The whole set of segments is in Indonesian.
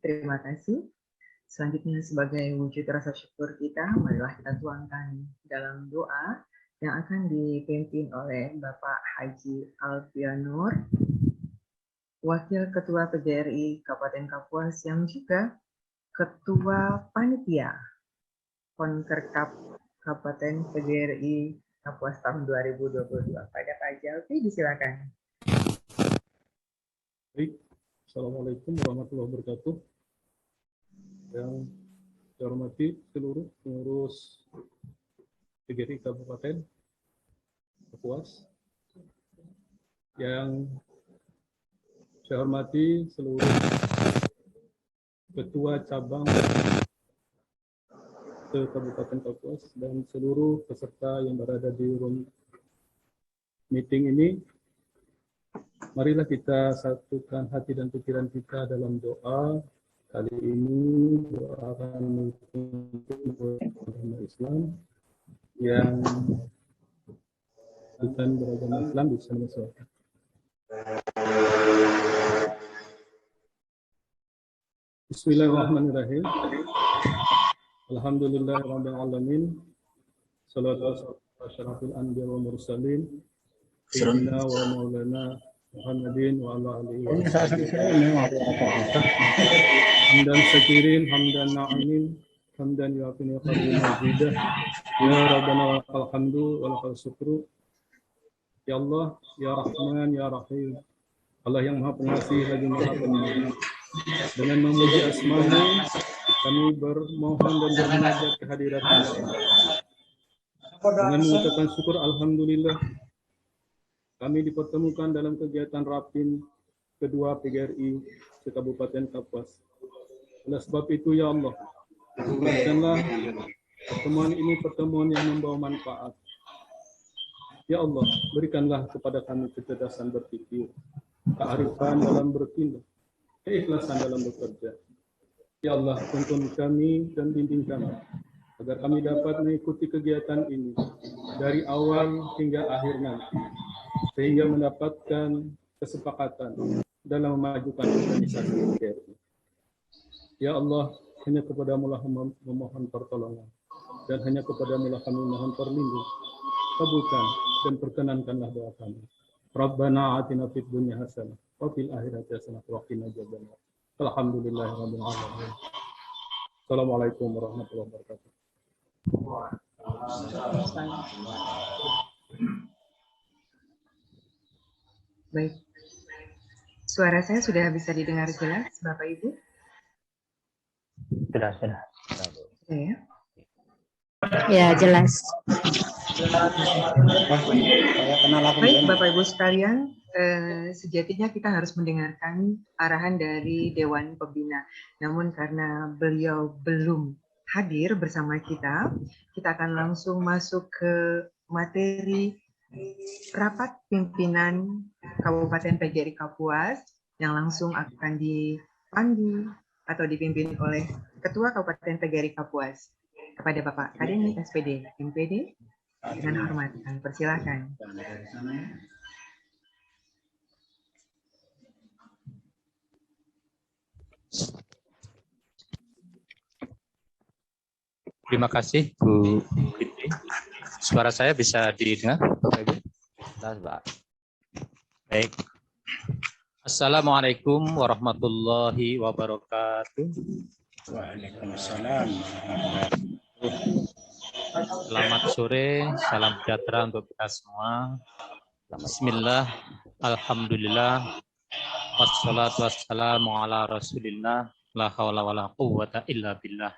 Terima kasih. Selanjutnya sebagai wujud rasa syukur kita, marilah kita tuangkan dalam doa yang akan dipimpin oleh Bapak Haji Alfianur, Wakil Ketua PGRI Kabupaten Kapuas yang juga Ketua Panitia Konkerkap Kabupaten PGRI Kapuas tahun 2022. Pada Pak Haji Alfi, disilakan. Baik, Assalamualaikum warahmatullahi wabarakatuh. Yang saya hormati seluruh pengurus PGRI Kabupaten Kapuas, yang saya hormati seluruh ketua cabang ke Kabupaten Kapuas dan seluruh peserta yang berada di room meeting ini. Marilah kita satukan hati dan pikiran kita dalam doa. Kali ini doa akan untuk agama Islam yang bukan beragama Islam bisa menyesuaikan. Bismillahirrahmanirrahim. Alhamdulillahirabbil alamin. Shallallahu alaihi anbiya wa mursalin. Sayyidina wa maulana Muhammadin wa ala alihi wa sahbihi. Hamdan syakirin, hamdan na'imin, hamdan yu'afini qalbi majidah. Ya Rabbana lakal hamdu wa lakal syukru. Ya Allah, Ya Rahman, Ya Rahim. Allah yang Maha Pengasih lagi Maha Penyayang. Dengan memuji asma-Mu, kami bermohon dan bermunajat kehadirat-Mu. Dengan mengucapkan syukur alhamdulillah, kami dipertemukan dalam kegiatan Rapim kedua PGRI Kabupaten Kapuas. Oleh sebab itu, ya Allah, berikanlah pertemuan ini pertemuan yang membawa manfaat. Ya Allah, berikanlah kepada kami kecerdasan berpikir, kearifan dalam bertindak, keikhlasan dalam bekerja. Ya Allah, tuntun kami dan bimbing kami, agar kami dapat mengikuti kegiatan ini dari awal hingga akhir nanti, sehingga mendapatkan kesepakatan dalam memajukan organisasi PGRI. Ya Allah, hanya kepadamu lah memohon pertolongan, dan hanya kepadamu lah kami mohon perlindungan. Kabulkan dan perkenankanlah doa kami. Rabbana atina fid dunya hasanah wa fil akhirati hasanah wa qina adzabannar. Alhamdulillahirabbil alamin. Assalamualaikum warahmatullahi wabarakatuh. Baik, suara saya sudah bisa didengar jelas, Bapak Ibu? Sudah. Ya. Ya, jelas. Baik, Bapak Ibu sekalian, sejatinya kita harus mendengarkan arahan dari Dewan Pembina. Namun karena beliau belum hadir bersama kita, kita akan langsung masuk ke materi rapat pimpinan Kabupaten PGRI Kapuas yang langsung akan dipandu atau dipimpin oleh Ketua Kabupaten PGRI Kapuas. Kepada Bapak Kadeni SPD MPD, dengan hormat kami persilakan. Terima kasih Bu Fitri. Suara saya bisa didengar, Bapak Ibu? Baik. Assalamualaikum warahmatullahi wabarakatuh. Waalaikumsalam. Selamat sore, salam sejahtera untuk kita semua. Bismillah, alhamdulillah, wassalatu wassalamu ala rasulillah, la hawla wa la quwwata illa billah.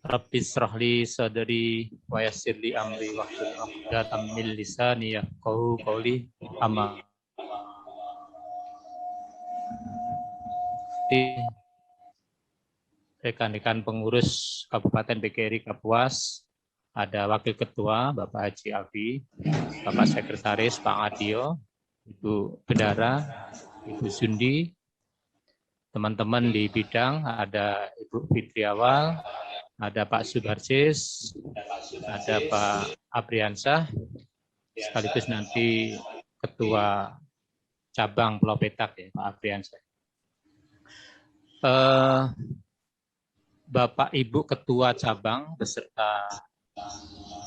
Rabbi srahli sadri wa yassirli amri wahlul 'uqdatam min lisani yafqahu qawli. Amma rekan-rekan pengurus Kabupaten PGRI Kapuas, ada Wakil Ketua Bapak Haji Alfi, Bapak Sekretaris Pak Adio, Ibu Bendara, Ibu Sundi, teman-teman di bidang, ada Ibu Fitri Awal, ada Pak Subarjis, ada Pak Apriansah, sekaligus nanti Ketua Cabang Pulau Petak ya, Pak Apriansah. Bapak Ibu Ketua Cabang beserta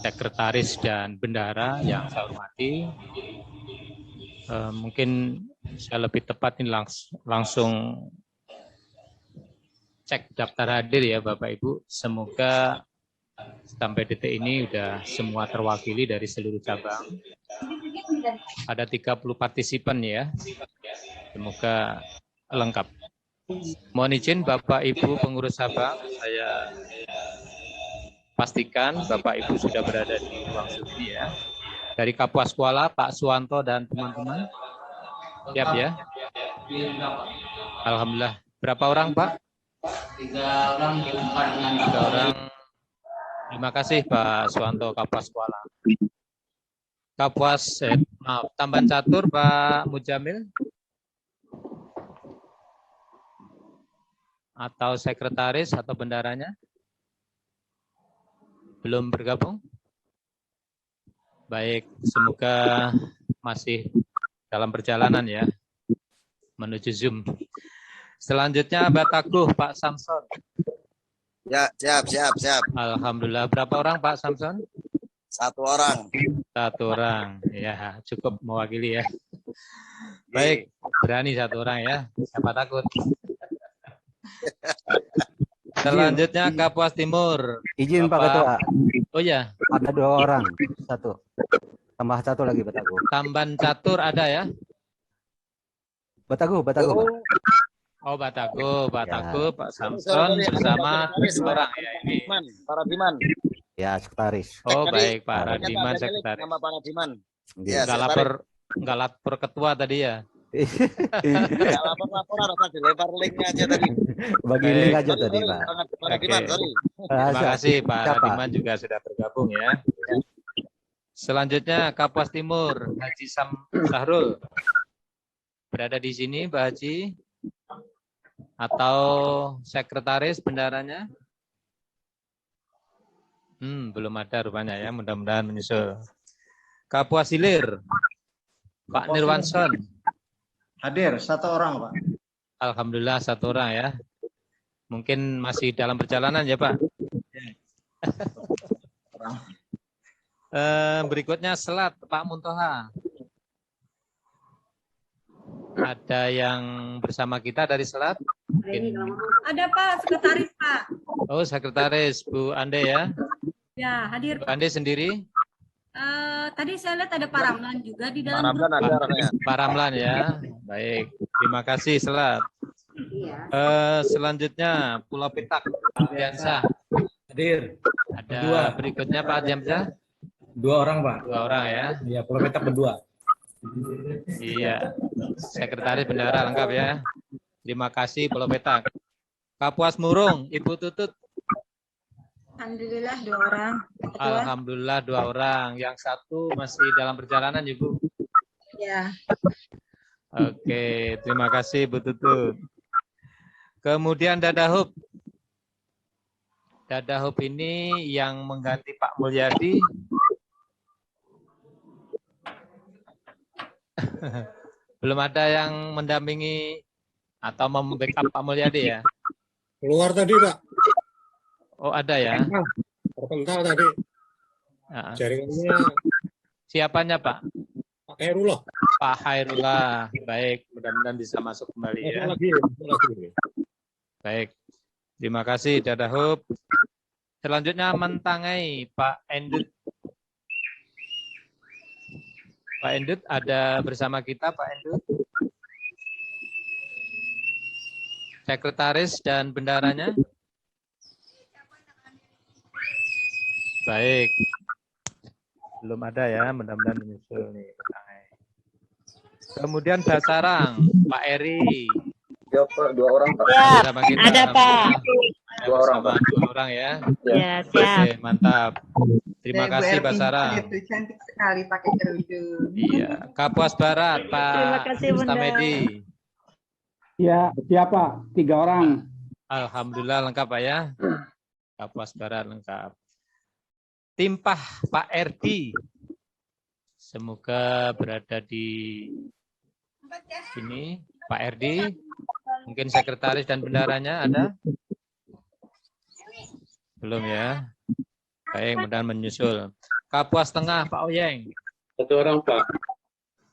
Sekretaris dan Bendara yang saya hormati, mungkin saya lebih tepat ini langsung cek daftar hadir ya Bapak Ibu. Semoga sampai detik ini sudah semua terwakili dari seluruh cabang. Ada 30 partisipan ya. Semoga lengkap. Mohon izin Bapak Ibu pengurus cabang, saya pastikan Bapak Ibu sudah berada di ruang suci ya. Dari Kapuas Kuala, Pak Suwanto dan teman-teman. Siap ya? Alhamdulillah. Berapa orang Pak? 3 orang. 3 orang. Terima kasih Pak Suwanto Kapuas Kuala. Kapuas, Tamban Catur Pak Mujamil. Atau sekretaris atau bendaranya? Belum bergabung? Baik, semoga masih dalam perjalanan ya, menuju Zoom. Selanjutnya Bataguh Pak Samson. Ya, siap. Alhamdulillah. Berapa orang Pak Samson? 1 orang. 1 orang, ya cukup mewakili ya. Baik, berani 1 orang ya, siapa takut. Selanjutnya Kapuas Timur. Izin Pak Ketua. Oh ya. Ada 2 orang. 1. Tambah 1 lagi Bataguh. Tamban Catur ada ya? Bataguh. Pak. Oh Bataguh, Pak Samson bersama 3 orang ya ini. Para Diman. Ya, sekretaris. Oh baik Pak Radiman sekretaris. Nama Pak Radiman. Ya, Nggak lapor ketua tadi ya? Enggak lapor harus dilempar linknya aja tadi. Bagi link aja tadi Pak. Pak Radiman, sorry. Terima kasih Pak Radiman juga sudah bergabung ya. Selanjutnya Kapuas Timur, Haji Sahrul. Berada di sini Pak Haji? Atau sekretaris bendaranya? Belum ada rupanya ya, mudah-mudahan menyusul. Kapuas Hilir, Pak Nirwanson. Hadir 1 orang Pak. Alhamdulillah 1 orang ya. Mungkin masih dalam perjalanan ya Pak. Berikutnya Selat, Pak Muntoha. Ada yang bersama kita dari Selat? Mungkin... Ada Pak, sekretaris Pak. Oh sekretaris, Bu Ande ya? Ya, hadir. Bu Ande sendiri? Tadi saya lihat ada Pak Ramlan juga di dalam. Pak Ramlan ada orangnya. Pak Ramlan ya. Baik, terima kasih Selat. Selanjutnya Pulau Petak, Pak Diansyah. Hadir. Ada berikutnya Pak Diansyah. 2 orang, Pak. 2 orang ya. Iya, Pulau Petak berdua. Iya. Sekretaris bendahara lengkap ya. Terima kasih Pulau Petak. Kapuas Murung, Ibu Tutut. Alhamdulillah 2 orang. Ketua. Alhamdulillah 2 orang. Yang satu masih dalam perjalanan, Ibu. Ya. Oke, terima kasih Bu Tutut. Kemudian Dadahub. Dadahub ini yang mengganti Pak Mulyadi. Belum ada yang mendampingi atau membackup Pak Mulyadi ya? Keluar tadi, Pak. Oh, ada ya? Terpental tadi. Jaringannya. Siapanya, Pak? Pak Khairullah. Pak Khairullah. Baik, mudah-mudahan bisa masuk kembali ya. Lagi. Baik. Terima kasih, Dadahub. Selanjutnya Mentangai, Pak Endut. Pak Endut ada bersama kita, Pak Endut. Sekretaris dan bendaranya. Baik. Belum ada ya, mudah-mudahan menyusul nih. Kemudian Basarang, Pak Eri. Ya, Pak, 2 orang, Pak. Ya, Kita, ada Pak. 2 orang, Pak. 2 orang ya. Ya, siap. Oke, mantap. Terima Dan kasih Bu Ervin, Basarang. itu cantik sekali pakai kerudung. Iya, Kapuas Barat, Pak Terima kasih, Bunda. Mustamedi. Ya, siapa? 3 orang. Alhamdulillah lengkap Pak ya. Kapuas Barat lengkap. Timpah Pak Erdi. Semoga berada di sini. Pak Erdi, mungkin sekretaris dan bendaranya ada? Belum ya? Baik, mudah-mudahan menyusul. Kapuas Tengah Pak Oyeng. 1 orang, Pak.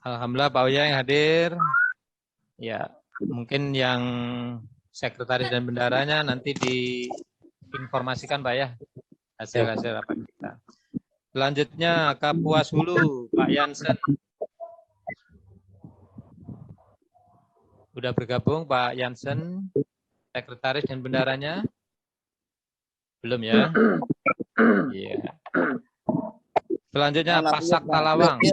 Alhamdulillah Pak Oyeng hadir. Ya, mungkin yang sekretaris dan bendaranya nanti diinformasikan Pak ya, hasil-hasil rapat kita. Selanjutnya Kapuas Hulu, Pak Yansen. Sudah bergabung Pak Yansen, sekretaris dan bendaranya? Belum ya? Iya. Selanjutnya Pasak Talawang.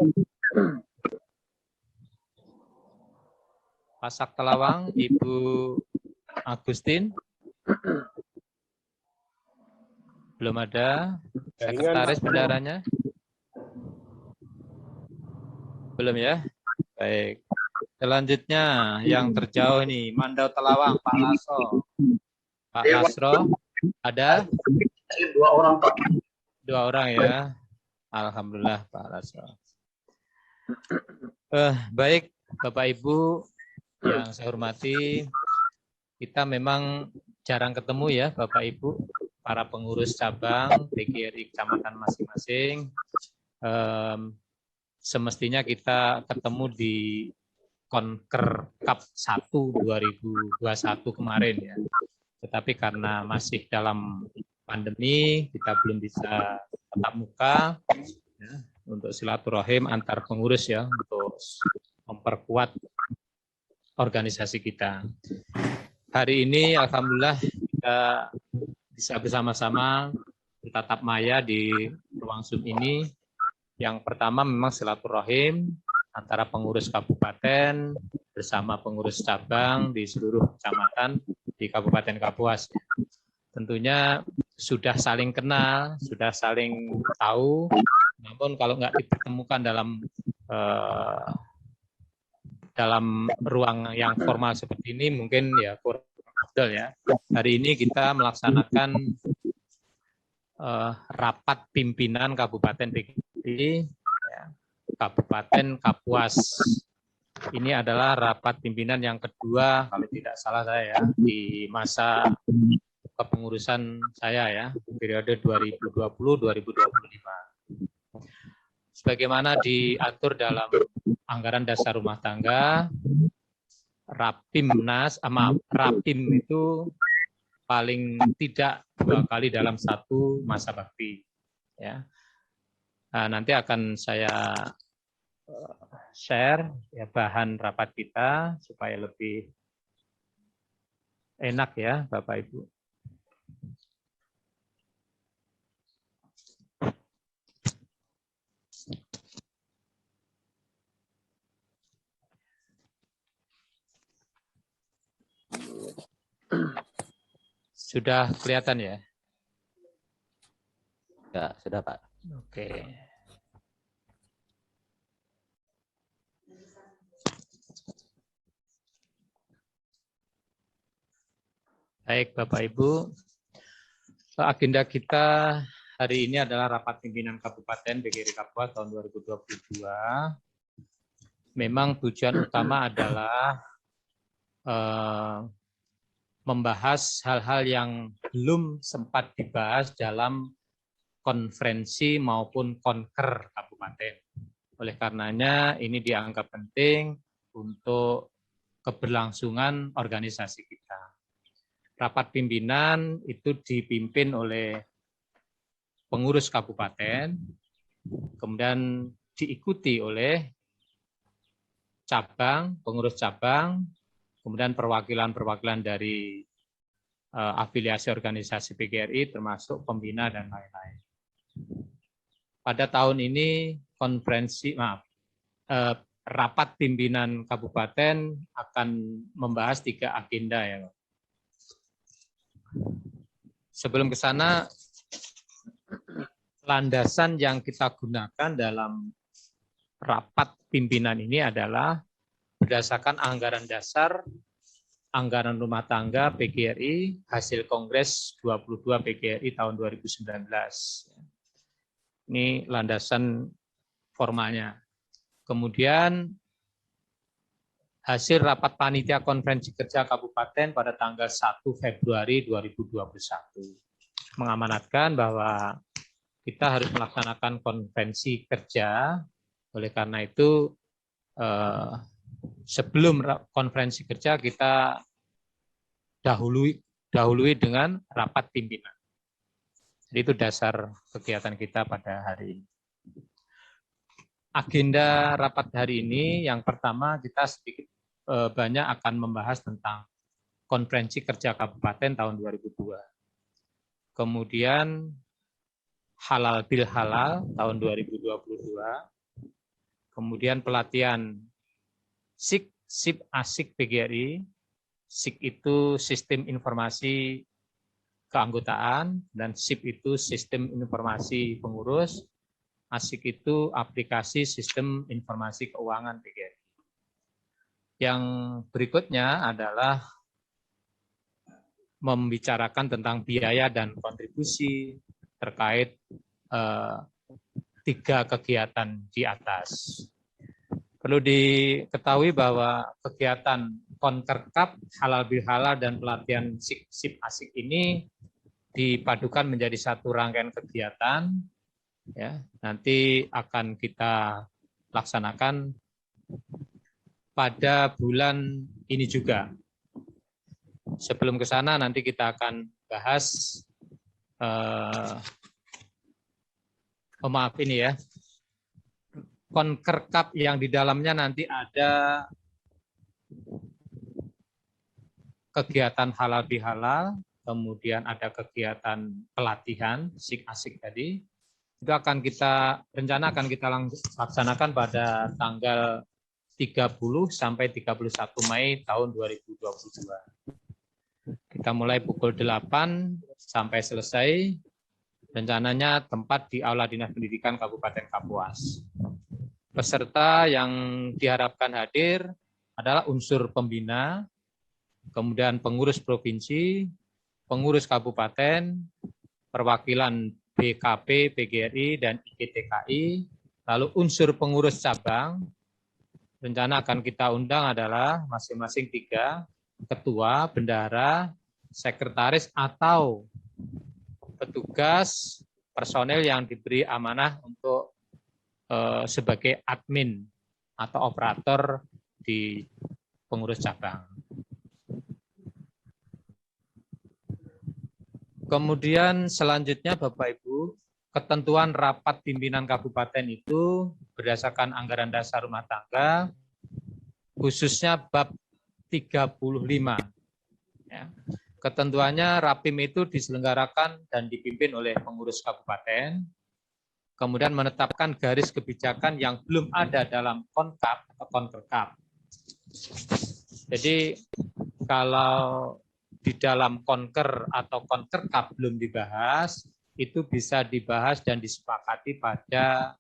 Pasak Talawang, Ibu Agustin. Belum ada. Sekretaris bendaranya? Belum ya? Baik. Selanjutnya yang terjauh ini, Mandau Telawang, Pak Laso. Pak Lasro, ada? 2 orang, Pak. 2 orang ya. Alhamdulillah Pak Lasro. Baik, Bapak Ibu yang saya hormati, kita memang jarang ketemu ya Bapak Ibu, para pengurus cabang PGRI kecamatan masing-masing. Semestinya kita ketemu di Konker Cup 1 2021 kemarin ya. Tetapi karena masih dalam pandemi, kita belum bisa tatap muka ya, untuk silaturahim antar pengurus ya, untuk memperkuat organisasi kita. Hari ini alhamdulillah kita bisa bersama-sama bertatap maya di ruang Zoom ini. Yang pertama memang silaturahim antara pengurus kabupaten bersama pengurus cabang di seluruh kecamatan di Kabupaten Kapuas. Tentunya sudah saling kenal, sudah saling tahu, namun kalau nggak dipertemukan dalam ruang yang formal seperti ini mungkin ya kurang afdal ya. Hari ini kita melaksanakan rapat pimpinan Kabupaten PGRI Kabupaten Kapuas. Ini adalah rapat pimpinan yang kedua, kalau tidak salah saya ya, di masa kepengurusan saya ya, periode 2020-2025. Sebagaimana diatur dalam anggaran dasar rumah tangga, Rapim itu paling tidak 2 kali dalam 1 masa bakti. Ya. Nah, nanti akan saya share ya bahan rapat kita supaya lebih enak ya Bapak Ibu. Sudah kelihatan ya? Ya, sudah Pak. Oke. Baik Bapak Ibu, agenda kita hari ini adalah rapat pimpinan Kabupaten PGRI Kapuas tahun 2022. Memang tujuan utama adalah membahas hal-hal yang belum sempat dibahas dalam konferensi maupun konker kabupaten. Oleh karenanya ini dianggap penting untuk keberlangsungan organisasi kita. Rapat pimpinan itu dipimpin oleh pengurus kabupaten, kemudian diikuti oleh cabang, pengurus cabang, kemudian perwakilan-perwakilan dari afiliasi organisasi PGRI termasuk pembina dan lain-lain. Pada tahun ini rapat pimpinan kabupaten akan membahas 3 agenda ya. Sebelum ke sana, landasan yang kita gunakan dalam rapat pimpinan ini adalah berdasarkan anggaran dasar, anggaran rumah tangga PGRI, hasil Kongres 22 PGRI tahun 2019. Ini landasan formalnya. Kemudian hasil rapat panitia konferensi kerja kabupaten pada tanggal 1 Februari 2021 mengamanatkan bahwa kita harus melaksanakan konferensi kerja. Oleh karena itu sebelum konferensi kerja kita dahului dengan rapat pimpinan. Jadi itu dasar kegiatan kita pada hari ini. Agenda rapat hari ini yang pertama kita sedikit banyak akan membahas tentang konferensi kerja kabupaten tahun 2002. Kemudian halal bil halal tahun 2022. Kemudian pelatihan SIK, SIP, ASIK PGRI. SIK itu sistem informasi keanggotaan dan SIP itu sistem informasi pengurus. ASIK itu aplikasi sistem informasi keuangan PGRI. Yang berikutnya adalah membicarakan tentang biaya dan kontribusi terkait 3 kegiatan di atas. Perlu diketahui bahwa kegiatan Konkerkap, halal bihalal dan pelatihan SIP ASIK ini dipadukan menjadi satu rangkaian kegiatan. Ya, nanti akan kita laksanakan pada bulan ini juga. Sebelum ke sana nanti kita akan bahas maaf ini ya. Konkerkap yang di dalamnya nanti ada kegiatan halal bihalal, kemudian ada kegiatan pelatihan SIK ASIK tadi. Itu akan kita laksanakan pada tanggal 30 sampai 31 Mei tahun 2022. Kita mulai pukul 8 sampai selesai. Rencananya tempat di Aula Dinas Pendidikan Kabupaten Kapuas. Peserta yang diharapkan hadir adalah unsur pembina, kemudian pengurus provinsi, pengurus kabupaten, perwakilan BKP, PGRI, dan IGTKI, lalu unsur pengurus cabang. Rencana akan kita undang adalah masing-masing 3, ketua, bendahara, sekretaris, atau petugas personel yang diberi amanah untuk sebagai admin atau operator di pengurus cabang. Kemudian selanjutnya Bapak Ibu, ketentuan rapat pimpinan kabupaten itu berdasarkan anggaran dasar rumah tangga, khususnya bab 35. Ya. Ketentuannya Rapim itu diselenggarakan dan dipimpin oleh pengurus kabupaten, kemudian menetapkan garis kebijakan yang belum ada dalam Konkap atau Konkerkap. Jadi kalau di dalam Konker atau Konkerkap belum dibahas, itu bisa dibahas dan disepakati pada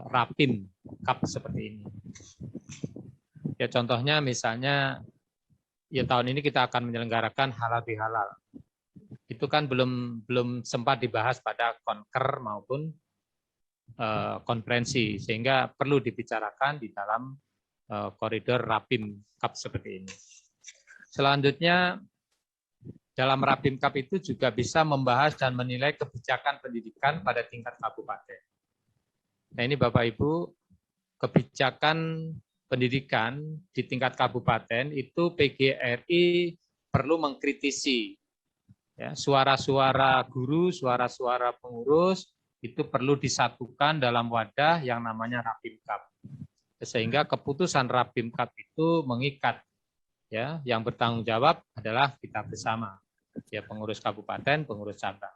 Rapim Kap seperti ini. Ya contohnya misalnya ya tahun ini kita akan menyelenggarakan halal bihalal. Itu kan belum sempat dibahas pada konker maupun konferensi, sehingga perlu dibicarakan di dalam koridor Rapim Kap seperti ini. Selanjutnya dalam Rapim Kap itu juga bisa membahas dan menilai kebijakan pendidikan pada tingkat kabupaten. Nah ini Bapak Ibu, kebijakan pendidikan di tingkat kabupaten itu PGRI perlu mengkritisi. Ya, suara-suara guru, suara-suara pengurus itu perlu disatukan dalam wadah yang namanya Rapim Kap. Sehingga keputusan Rapim Kap itu mengikat. Ya, yang bertanggung jawab adalah kita bersama. Ya, pengurus kabupaten, pengurus cabang.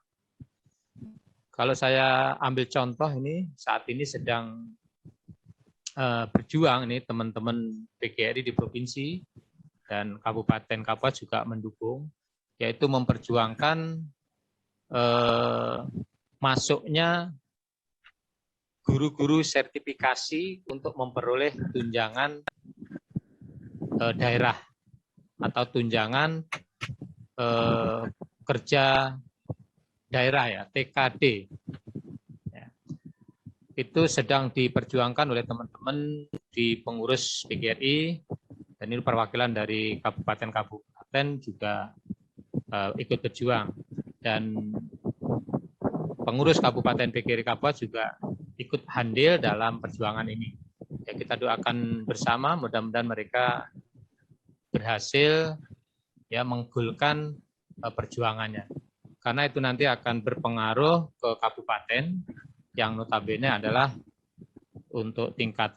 Kalau saya ambil contoh ini, saat ini sedang berjuang nih teman-teman PGRI di provinsi dan kabupaten Kapuas juga mendukung, yaitu memperjuangkan masuknya guru-guru sertifikasi untuk memperoleh tunjangan daerah atau tunjangan kerja daerah ya, TKD. Ya. Itu sedang diperjuangkan oleh teman-teman di pengurus PGRI, dan ini perwakilan dari kabupaten-kabupaten juga ikut berjuang. Dan pengurus Kabupaten PGRI Kapuas juga ikut andil dalam perjuangan ini. Ya, kita doakan bersama, mudah-mudahan mereka berhasil ya menggolkan perjuangannya. Karena itu nanti akan berpengaruh ke kabupaten yang notabene adalah untuk tingkat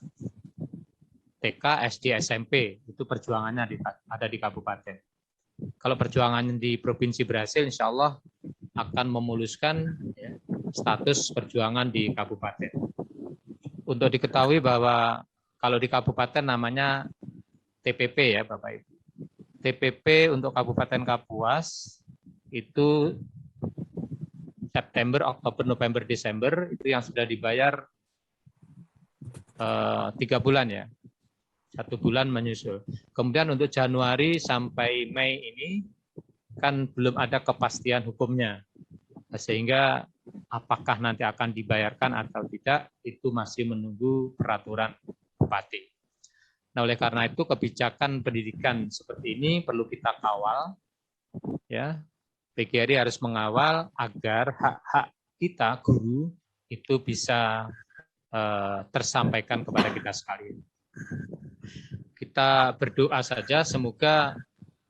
TK, SD, SMP. Itu perjuangannya ada di kabupaten. Kalau perjuangan di provinsi berhasil, insya Allah akan memuluskan ya, status perjuangan di kabupaten. Untuk diketahui bahwa kalau di kabupaten namanya TPP ya Bapak Ibu. TPP untuk Kabupaten Kapuas itu September, Oktober, November, Desember itu yang sudah dibayar 3 bulan ya. 1 bulan menyusul. Kemudian untuk Januari sampai Mei ini kan belum ada kepastian hukumnya. Sehingga apakah nanti akan dibayarkan atau tidak itu masih menunggu peraturan Bupati. Nah, oleh karena itu kebijakan pendidikan seperti ini perlu kita kawal ya. PGRI harus mengawal agar hak-hak kita guru itu bisa tersampaikan kepada kita sekalian. Kita berdoa saja semoga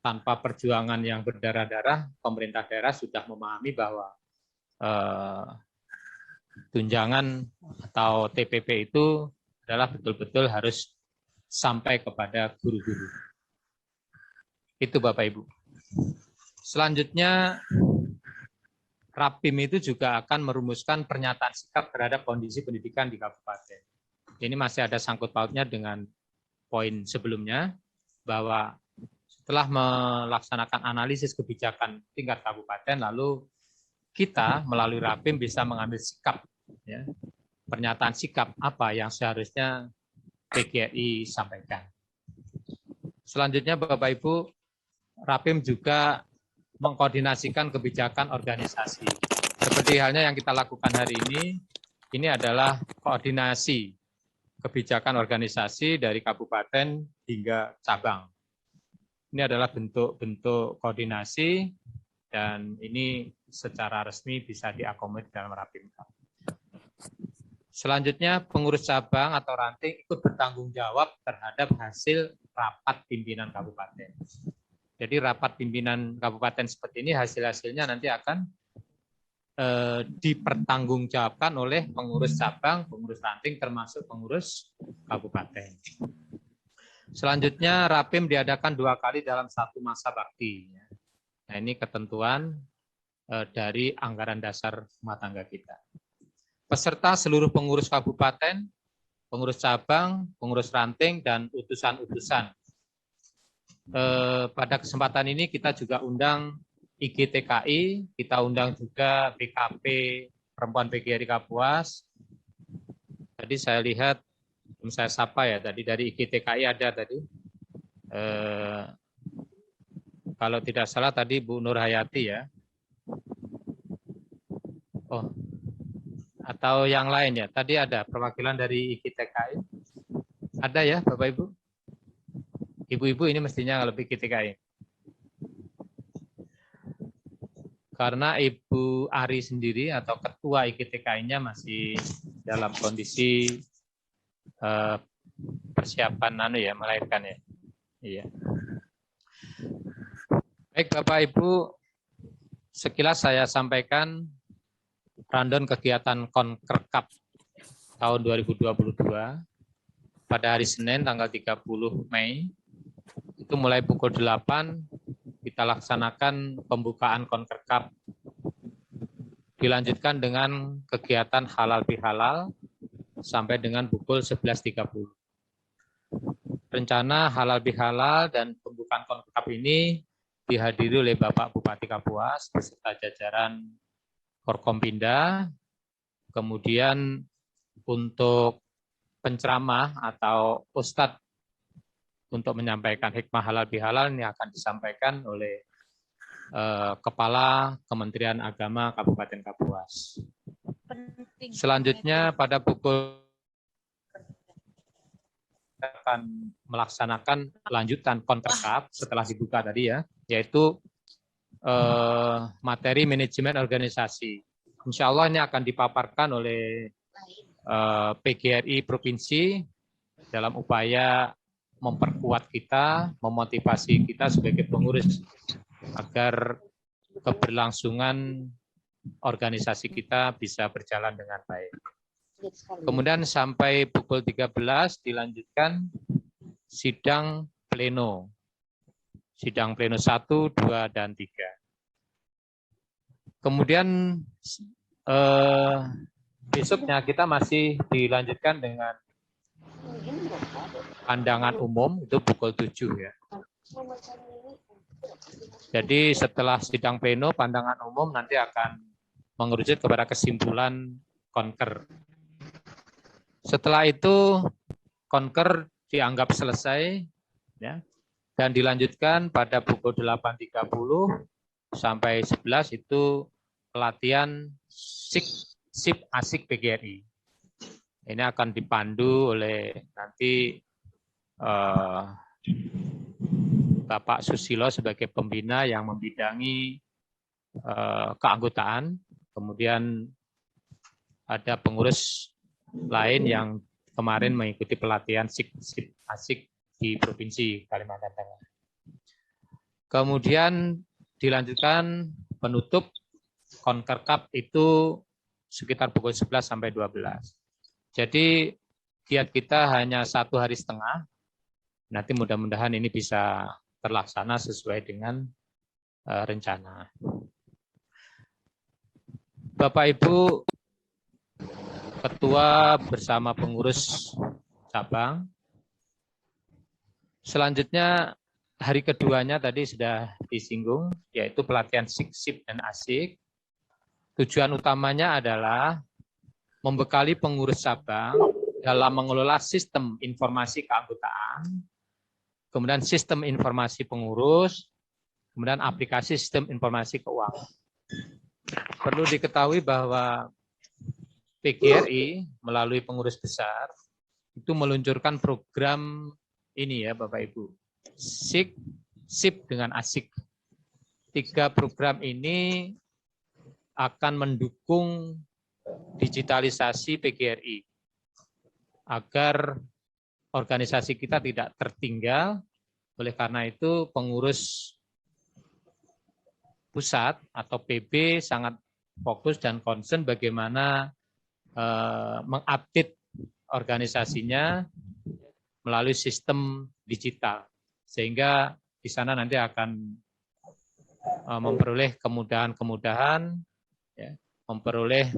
tanpa perjuangan yang berdarah-darah, pemerintah daerah sudah memahami bahwa tunjangan atau TPP itu adalah betul-betul harus sampai kepada guru-guru. Itu Bapak Ibu. Selanjutnya, Rapim itu juga akan merumuskan pernyataan sikap terhadap kondisi pendidikan di kabupaten. Ini masih ada sangkut pautnya dengan poin sebelumnya, bahwa setelah melaksanakan analisis kebijakan tingkat kabupaten, lalu kita melalui Rapim bisa mengambil sikap, ya, pernyataan sikap apa yang seharusnya PGRI sampaikan. Selanjutnya Bapak Ibu, Rapim juga mengkoordinasikan kebijakan organisasi. Seperti halnya yang kita lakukan hari ini adalah koordinasi kebijakan organisasi dari kabupaten hingga cabang. Ini adalah bentuk-bentuk koordinasi dan ini secara resmi bisa diakomodir dalam Rapim. Selanjutnya pengurus cabang atau ranting ikut bertanggung jawab terhadap hasil rapat pimpinan kabupaten. Jadi rapat pimpinan kabupaten seperti ini hasil-hasilnya nanti akan dipertanggungjawabkan oleh pengurus cabang, pengurus ranting termasuk pengurus kabupaten. Selanjutnya Rapim diadakan 2 kali dalam 1 masa bakti. Nah, ini ketentuan dari anggaran dasar rumah tangga kita. Peserta seluruh pengurus kabupaten, pengurus cabang, pengurus ranting, dan utusan-utusan. Pada kesempatan ini kita juga undang IGTKI, kita undang juga BKP Perempuan PGRI Kapuas. Tadi saya lihat, saya sapa ya, tadi dari IGTKI ada tadi. Kalau tidak salah tadi Bu Nur Hayati ya. Oh, atau yang lain ya. Tadi ada perwakilan dari IGTKI. Ada ya Bapak Ibu? Ibu-ibu ini mestinya lebih IGTKI. Karena Ibu Ari sendiri atau ketua IGTKI-nya masih dalam kondisi persiapan melahirkan ya. Iya. Baik Bapak Ibu, sekilas saya sampaikan rundown kegiatan Konkerkap tahun 2022 pada hari Senin tanggal 30 Mei. Itu mulai pukul 8 kita laksanakan pembukaan Konkerkap. Dilanjutkan dengan kegiatan halal bihalal sampai dengan pukul 11.30. Rencana halal bihalal dan pembukaan Konkerkap ini dihadiri oleh Bapak Bupati Kapuas beserta jajaran Forkompinda. Kemudian untuk penceramah atau ustadz untuk menyampaikan hikmah halal bihalal ini akan disampaikan oleh Kepala Kementerian Agama Kabupaten Kapuas. Selanjutnya pada pukul akan melaksanakan lanjutan Konkerkap setelah dibuka tadi ya, yaitu materi manajemen organisasi. Insya Allah ini akan dipaparkan oleh PGRI Provinsi dalam upaya memperkuat kita, memotivasi kita sebagai pengurus agar keberlangsungan organisasi kita bisa berjalan dengan baik. Kemudian sampai pukul 13 dilanjutkan sidang pleno. Sidang pleno 1, 2, dan 3. Kemudian besoknya kita masih dilanjutkan dengan pandangan umum, itu pukul 7 ya. Jadi setelah sidang pleno, pandangan umum nanti akan mengerucut kepada kesimpulan Konker. Setelah itu Konker dianggap selesai ya, dan dilanjutkan pada pukul 8.30 sampai 11 itu pelatihan SIP ASIK PGRI. Ini akan dipandu oleh nanti Bapak Susilo sebagai pembina yang membidangi keanggotaan. Kemudian ada pengurus lain yang kemarin mengikuti pelatihan SIP ASIK di Provinsi Kalimantan Tengah. Kemudian dilanjutkan penutup Konkerkap itu sekitar pukul 11 sampai 12. Jadi giat kita hanya 1 hari setengah. Nanti mudah-mudahan ini bisa terlaksana sesuai dengan rencana. Bapak Ibu Ketua bersama pengurus cabang. Selanjutnya hari keduanya tadi sudah disinggung, yaitu pelatihan SIP dan ASIK. Tujuan utamanya adalah membekali pengurus cabang dalam mengelola sistem informasi keanggotaan, kemudian sistem informasi pengurus, kemudian aplikasi sistem informasi keuangan. Perlu diketahui bahwa PGRI melalui pengurus besar itu meluncurkan program ini ya Bapak Ibu, SIP dengan ASIK. 3 program ini akan mendukung digitalisasi PGRI agar organisasi kita tidak tertinggal. Oleh karena itu pengurus pusat atau PB sangat fokus dan concern bagaimana mengupdate organisasinya melalui sistem digital, sehingga di sana nanti akan memperoleh kemudahan-kemudahan, ya, memperoleh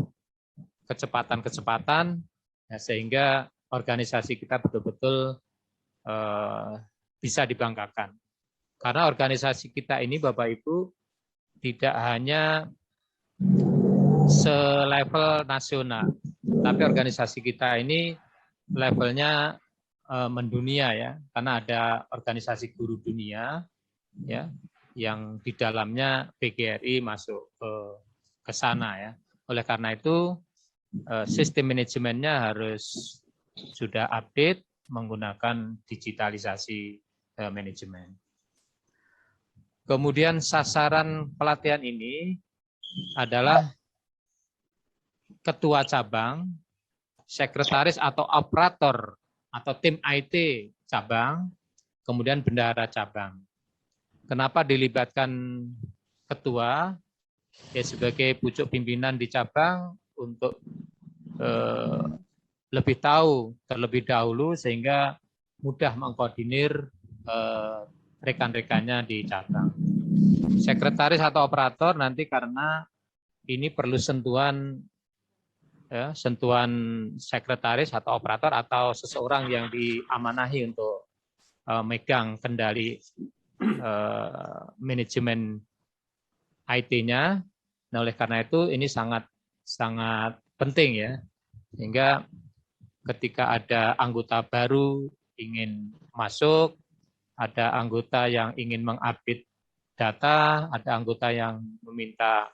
kecepatan-kecepatan, ya, sehingga organisasi kita betul-betul bisa dibanggakan. Karena organisasi kita ini, Bapak Ibu, tidak hanya selevel nasional, tapi organisasi kita ini levelnya mendunia, ya, karena ada organisasi guru dunia, ya, yang di dalamnya PGRI masuk ke sana, ya. Oleh karena itu sistem manajemennya harus sudah update menggunakan digitalisasi manajemen. Kemudian sasaran pelatihan ini adalah ketua cabang, sekretaris atau operator atau tim IT cabang, kemudian bendahara cabang. Kenapa dilibatkan ketua? Ya, sebagai pucuk pimpinan di cabang untuk lebih tahu terlebih dahulu sehingga mudah mengkoordinir rekan-rekannya di cabang. Sekretaris atau operator nanti karena ini perlu sentuhan, ya, sentuhan sekretaris atau operator atau seseorang yang diamanahi untuk megang kendali manajemen IT-nya. Nah, oleh karena itu ini sangat penting, ya, sehingga ketika ada anggota baru ingin masuk, ada anggota yang ingin mengupdate data, ada anggota yang meminta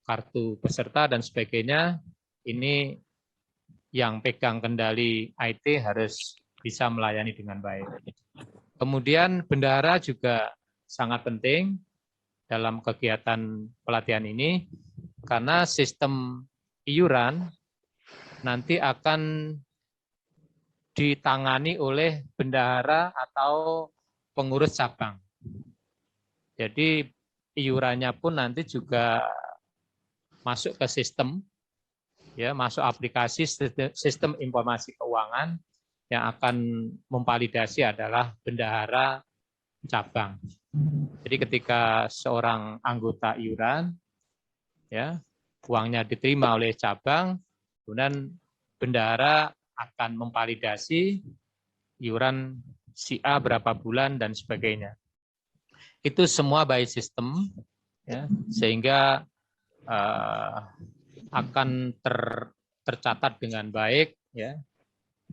kartu peserta dan sebagainya, ini yang pegang kendali IT harus bisa melayani dengan baik. Kemudian bendahara juga sangat penting dalam kegiatan pelatihan ini, karena sistem iuran nanti akan ditangani oleh bendahara atau pengurus cabang. Jadi iurannya pun nanti juga masuk ke sistem, ya, masuk aplikasi sistem informasi keuangan yang akan memvalidasi adalah bendahara cabang. Jadi ketika seorang anggota iuran, ya, uangnya diterima oleh cabang, kemudian bendahara akan memvalidasi iuran si A berapa bulan dan sebagainya. Itu semua by system, ya, sehingga akan tercatat dengan baik, ya,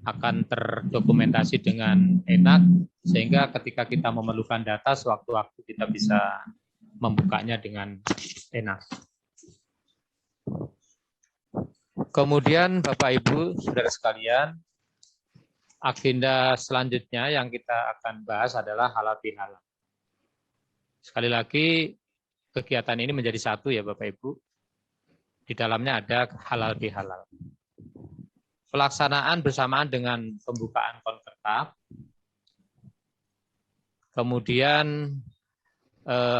akan terdokumentasi dengan enak, sehingga ketika kita memerlukan data sewaktu-waktu kita bisa membukanya dengan enak. Kemudian Bapak Ibu, saudara sekalian, agenda selanjutnya yang kita akan bahas adalah halal bihalal. Sekali lagi, kegiatan ini menjadi satu, ya Bapak Ibu. Di dalamnya ada halal bihalal. Pelaksanaan bersamaan dengan pembukaan konkertap. Kemudian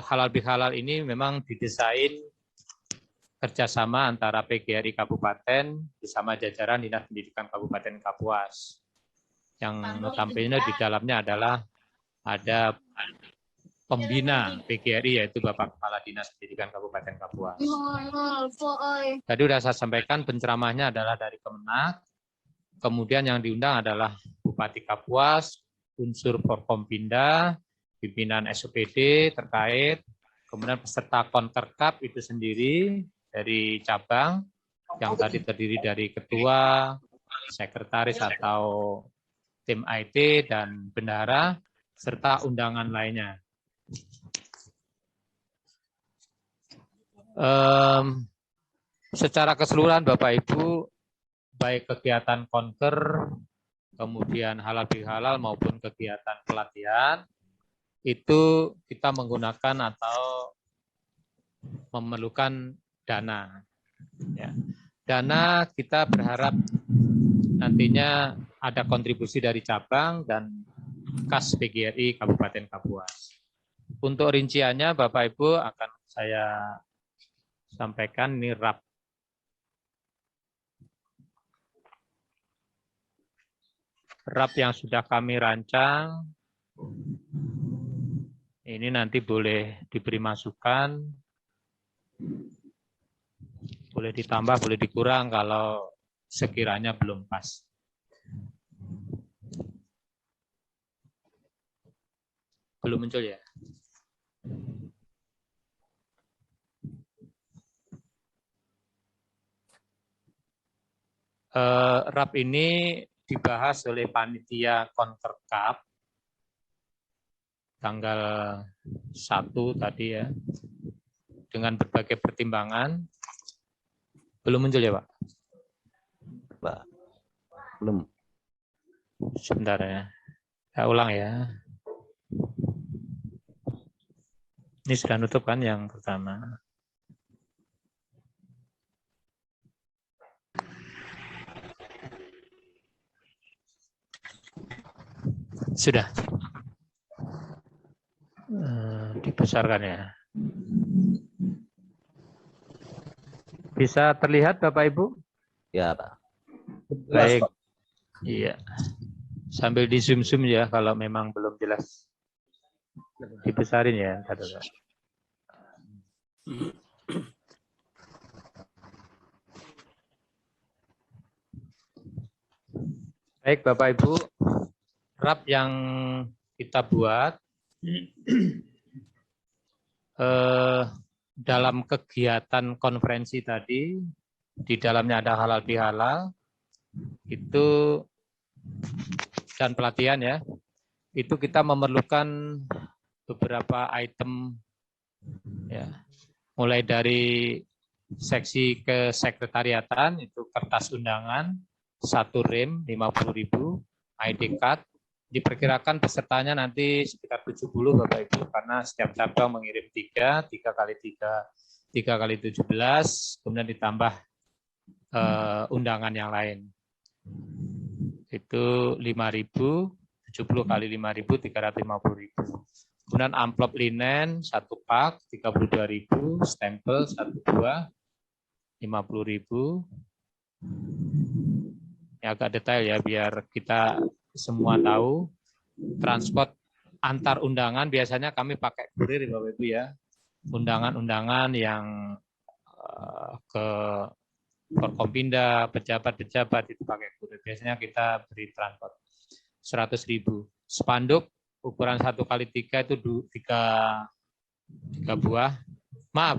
halal bihalal ini memang didesain kerjasama antara PGRI Kabupaten bersama jajaran Dinas Pendidikan Kabupaten Kapuas. Yang notabene di dalamnya adalah ada pembina PGRI, yaitu Bapak Kepala Dinas Pendidikan Kabupaten Kapuas. Tadi sudah saya sampaikan penceramahnya adalah dari Kemenak, kemudian yang diundang adalah Bupati Kapuas, unsur Forkompinda, pimpinan SOPD terkait, kemudian peserta Konkerkap itu sendiri dari cabang, yang tadi terdiri dari ketua, sekretaris atau tim IT, dan bendahara, serta undangan lainnya. Secara keseluruhan Bapak Ibu, baik kegiatan konker, kemudian halal bihalal maupun kegiatan pelatihan, itu kita menggunakan atau memerlukan dana. Ya. Dana kita berharap nantinya ada kontribusi dari cabang dan kas PGRI Kabupaten Kapuas. Untuk rinciannya Bapak Ibu akan saya sampaikan, ini RAP. RAP yang sudah kami rancang, ini nanti boleh diberi masukan, boleh ditambah, boleh dikurang kalau sekiranya belum pas. Belum muncul ya? RAP ini dibahas oleh panitia Konkerkap tanggal 1 tadi ya, dengan berbagai pertimbangan. Belum muncul ya Pak? Pak, belum. Sebentar ya, saya ulang ya. Ini sudah nutup kan yang pertama. Sudah. Dibesarkan ya. Bisa terlihat Bapak Ibu? Ya Pak. Baik. Iya. Sambil di zoom ya kalau memang belum jelas. Dibesarin ya. Baik Bapak Ibu, RAP yang kita buat dalam kegiatan konferensi tadi, di dalamnya ada halal bihalal, itu dan pelatihan ya, itu kita memerlukan beberapa item ya, mulai dari seksi kesekretariatan itu kertas undangan 1 rem 50.000, ID card, diperkirakan pesertanya nanti sekitar 70 Bapak Ibu, karena setiap cabang mengirim 3 kali 17, kemudian ditambah undangan yang lain. Itu 5.000, 70 kali 5.000, 350.000. Kemudian amplop linen 1 pak, 32.000, stempel 1 buah, 50.000. Ini agak detail ya, biar kita semua tahu. Transport antar undangan biasanya kami pakai kurir Bapak Ibu ya. Undangan-undangan yang ke Forkompinda, pejabat-pejabat itu pakai kurir. Biasanya kita beri transport 100.000. Spanduk ukuran 1 kali 3 itu 3 buah. Maaf.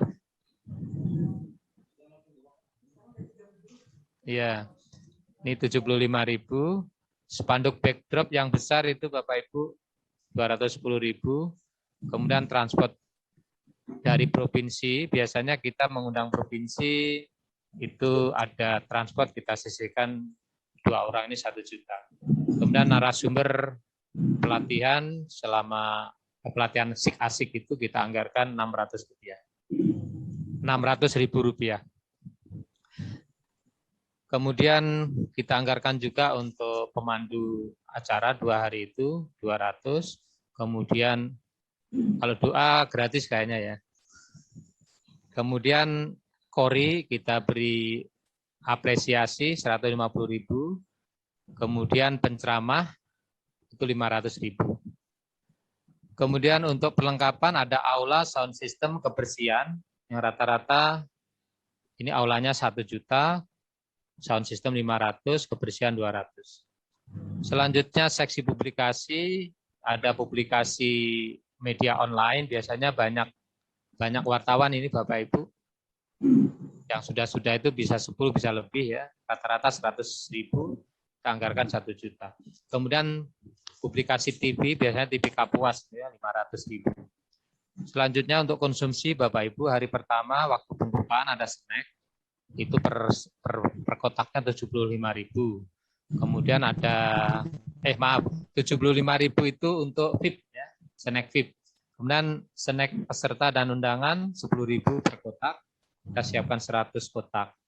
Iya. Ini 75.000. Spanduk backdrop yang besar itu Bapak Ibu 210.000. Kemudian transport dari provinsi, biasanya kita mengundang provinsi, itu ada transport kita sisihkan 2 orang ini 1 juta. Kemudian narasumber pelatihan selama pelatihan asik itu kita anggarkan 600 rupiah. 600.000 rupiah. Kemudian kita anggarkan juga untuk pemandu acara 2 hari itu 200. Kemudian kalau doa gratis kayaknya ya. Kemudian kori kita beri apresiasi 150.000. Kemudian penceramah itu 500.000. Kemudian untuk perlengkapan ada aula, sound system, kebersihan yang rata-rata ini aulanya 1 juta, sound system 500, kebersihan 200. Selanjutnya seksi publikasi, ada publikasi media online, biasanya banyak wartawan ini Bapak Ibu. Yang sudah itu bisa 10, bisa lebih ya. Rata-rata 100.000, kita anggarkan 1 juta. Kemudian publikasi TV, biasanya TV Kapuas ya, 500.000. Selanjutnya untuk konsumsi Bapak Ibu, hari pertama waktu pembukaan ada snack, itu per kotaknya 75.000. Kemudian ada 75.000 itu untuk VIP ya, snack VIP. Kemudian snack peserta dan undangan 10.000 per kotak. Kita siapkan 100 kotak.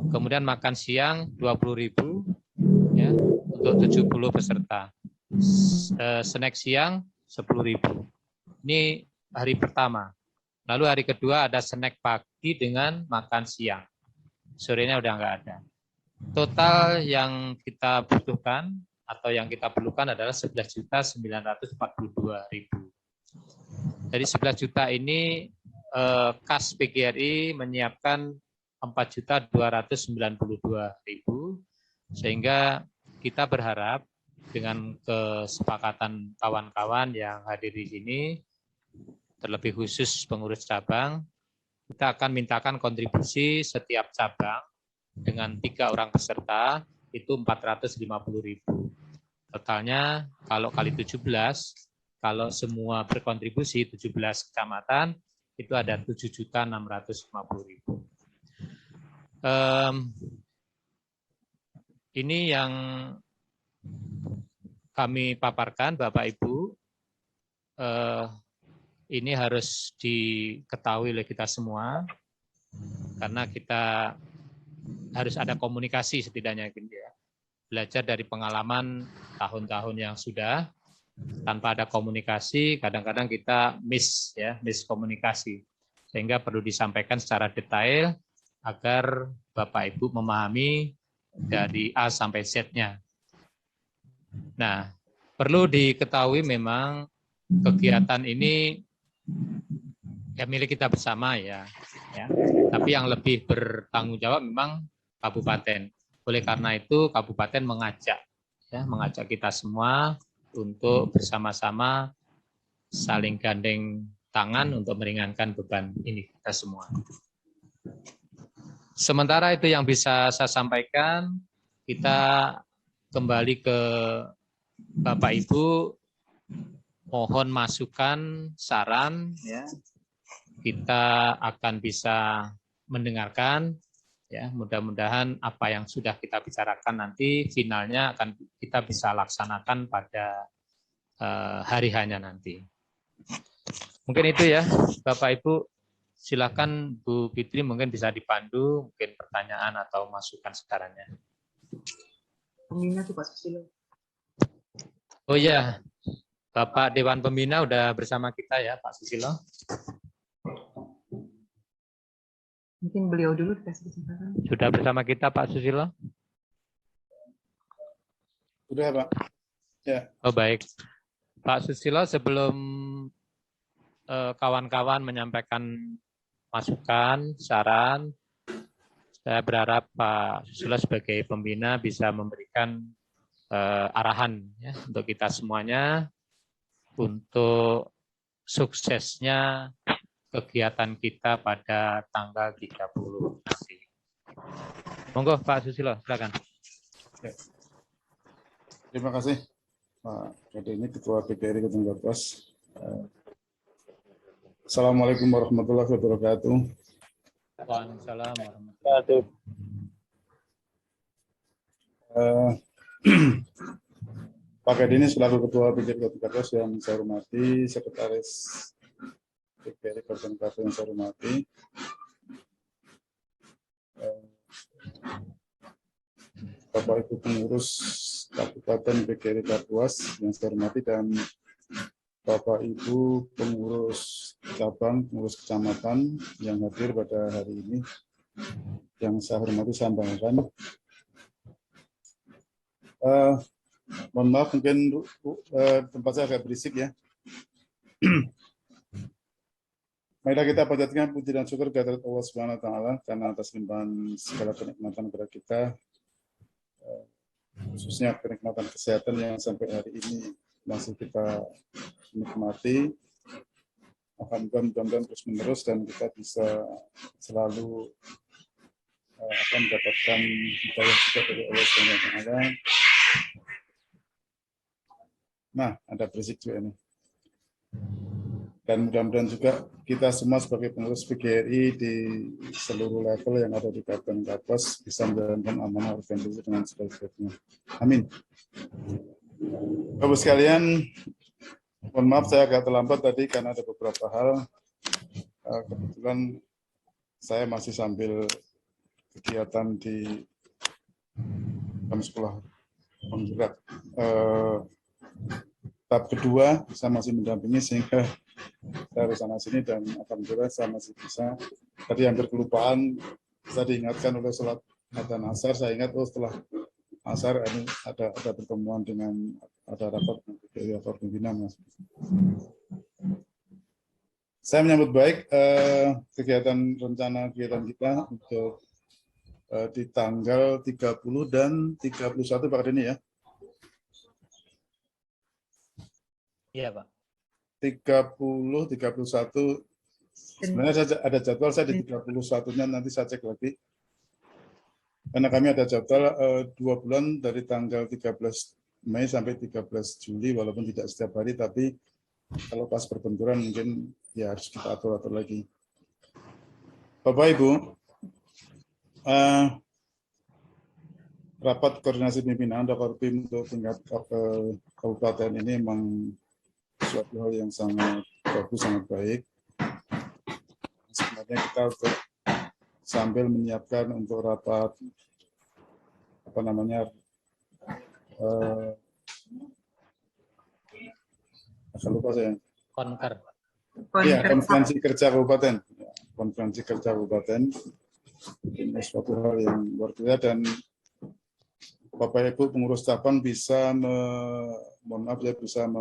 Kemudian makan siang 20.000 ya untuk 70 peserta. Snack siang 10.000. Ini hari pertama. Lalu hari kedua ada snack pagi dengan makan siang. Sorenya udah nggak ada. Total yang kita butuhkan atau yang kita perlukan adalah 11.942.000. Dari 11 juta ini kas PGRI menyiapkan 4.292.000, sehingga kita berharap dengan kesepakatan kawan-kawan yang hadir di sini, terlebih khusus pengurus cabang, kita akan mintakan kontribusi setiap cabang dengan 3 orang peserta itu 450.000. Totalnya kalau kali 17, kalau semua berkontribusi 17 kecamatan itu ada 7.650.000. Ini yang kami paparkan, Bapak Ibu. Ini harus diketahui oleh kita semua, karena kita harus ada komunikasi setidaknya, gitu ya. Belajar dari pengalaman tahun-tahun yang sudah, tanpa ada komunikasi, kadang-kadang kita miskomunikasi, sehingga perlu disampaikan secara detail agar Bapak Ibu memahami dari A sampai Z-nya. Nah, perlu diketahui memang kegiatan ini ya milik kita bersama ya. Tapi yang lebih bertanggung jawab memang kabupaten. Oleh karena itu kabupaten mengajak kita semua untuk bersama-sama saling gandeng tangan untuk meringankan beban ini kita semua. Sementara itu yang bisa saya sampaikan, kita kembali ke Bapak Ibu, mohon masukan, saran, ya. Kita akan bisa mendengarkan, ya. Mudah-mudahan apa yang sudah kita bicarakan nanti finalnya akan kita bisa laksanakan pada hari hanya nanti. Mungkin itu ya, Bapak Ibu. Silakan Bu Fitri mungkin bisa dipandu, mungkin pertanyaan atau masukan sarannya. Pembina tuh Pak Susilo. Oh iya, Bapak Dewan Pembina udah bersama kita ya, Pak Susilo. Mungkin beliau dulu dikasih kesempatan. Sudah bersama kita Pak Susilo? Sudah Pak. Ya. Oh baik. Pak Susilo, sebelum kawan-kawan menyampaikan masukan, saran, saya berharap Pak Susilo sebagai pembina bisa memberikan arahan ya, untuk kita semuanya untuk suksesnya kegiatan kita pada tanggal 30 nanti. Monggo Pak Susilo, silakan. Ya. Terima kasih Pak Kade, ini Ketua PGRI Kabupaten Kapuas. Assalamualaikum warahmatullahi wabarakatuh. Waalaikumsalam warahmatullahi wabarakatuh. Pak Kade ini selaku Ketua PGRI Kabupaten Kapuas yang saya hormati, Sekretaris PGRI Kabupaten Kapuas yang saya hormati, Bapak Ibu pengurus Kabupaten PGRI Kapuas yang saya hormati, dan Bapak Ibu pengurus cabang, pengurus kecamatan yang hadir pada hari ini, yang saya hormati, saya banggakan. Mohon maaf mungkin tempat saya agak berisik ya. Marilah kita panjatkan puji dan syukur kehadirat Allah Subhanahu wa taala karena atas limpahan segala kenikmatan kepada kita, khususnya kenikmatan kesehatan yang sampai hari ini masih kita nikmati. Alhamdulillah, mudah-mudahan terus menerus dan kita bisa selalu akan mendapatkan hidayah juga dari Allah Subhanahu wa taala. Nah, ada berisik juga ini. Dan mudah-mudahan juga kita semua sebagai pengurus PGRI di seluruh level yang ada di Kabupaten Kapuas bisa menjalankan amanah organisasi dengan sebaik-baiknya. Amin. Bapak sekalian, mohon maaf saya agak terlambat tadi karena ada beberapa hal. Kebetulan saya masih sambil kegiatan di sekolah penggerak. Tahap kedua saya masih mendampingi sehingga saya harus sana sini, dan alhamdulillah saya masih bisa. Tadi hampir kelupaan, saya diingatkan oleh sholat adzan asar, saya ingat setelah asar ini ada pertemuan dengan ada rapat dari rapat pimpinan, Mas. Saya menyambut baik rencana kegiatan kita untuk di tanggal 30 dan 31 Pak Deni ya. Iya, Pak. 30, 31. Sebenarnya ada jadwal saya di 31-nya, nanti saya cek lagi. Karena kami ada jadwal 2 bulan dari tanggal 13 Mei sampai 13 Juli, walaupun tidak setiap hari, tapi kalau pas perbenturan mungkin ya harus kita atur-atur lagi. Bapak Ibu, rapat koordinasi pimpinan Dakorpim untuk tingkat kabupaten ini memang suatu hal yang sangat bagus, sangat baik. Sebenarnya kita untuk sambil menyiapkan untuk rapat apa namanya saya lupa saya. Konker. Iya, konferensi kerja kabupaten. Konferensi kerja kabupaten ini suatu hal yang luar biasa, dan Bapak Ibu pengurus cabang bisa bisa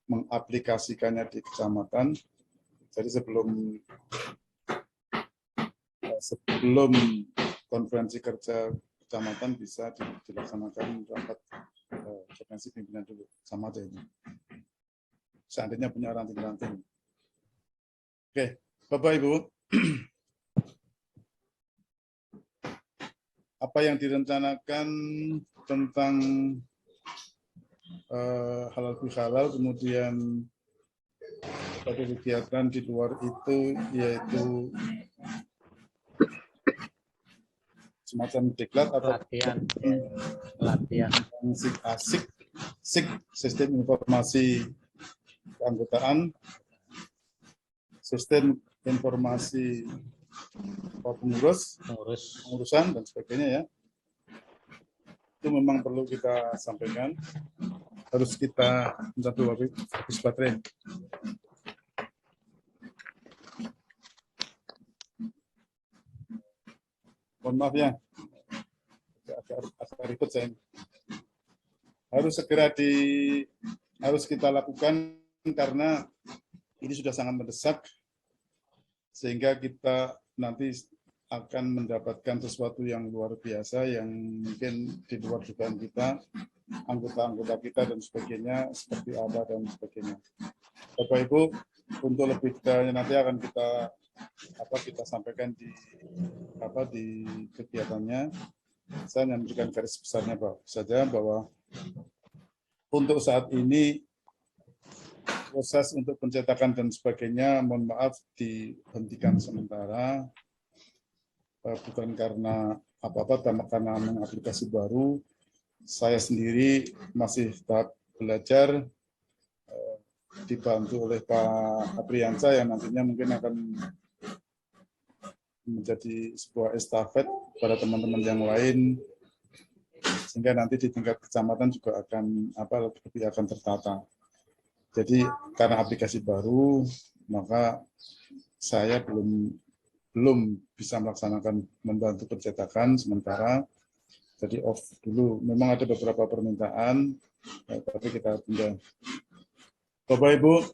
mengaplikasikannya di kecamatan. Jadi sebelum konferensi kerja kecamatan bisa dilaksanakan rapat koordinasi pimpinan dulu sama aja ini. Seandainya punya ranting-ranting. Oke, Bapak Ibu, apa yang direncanakan tentang halal bihalal, kemudian pada kegiatan di luar itu yaitu semacam diklat atau latihan asik sistem informasi keanggotaan, sistem informasi pengurusan dan sebagainya ya. Itu memang perlu kita sampaikan, harus kita satu habis baterai. Mohon maaf ya, agak ribet saya. Harus kita lakukan karena ini sudah sangat mendesak, sehingga kita nanti akan mendapatkan sesuatu yang luar biasa yang mungkin di luar dugaan kita, anggota-anggota kita dan sebagainya, seperti apa dan sebagainya. Bapak Ibu, untuk lebih detailnya nanti akan kita sampaikan di kegiatannya. Saya memberikan garis besarnya saja bahwa untuk saat ini proses untuk pencetakan dan sebagainya, mohon maaf dihentikan sementara. Bukan karena apa-apa, karena aplikasi baru. Saya sendiri masih tahap belajar, dibantu oleh Pak Apriansa yang nantinya mungkin akan menjadi sebuah estafet pada teman-teman yang lain, sehingga nanti di tingkat kecamatan juga akan lebih akan tertata. Jadi karena aplikasi baru, maka saya belum bisa melaksanakan membantu percetakan sementara, jadi off dulu. Memang ada beberapa permintaan, tapi kita tunda. Bapak Ibu,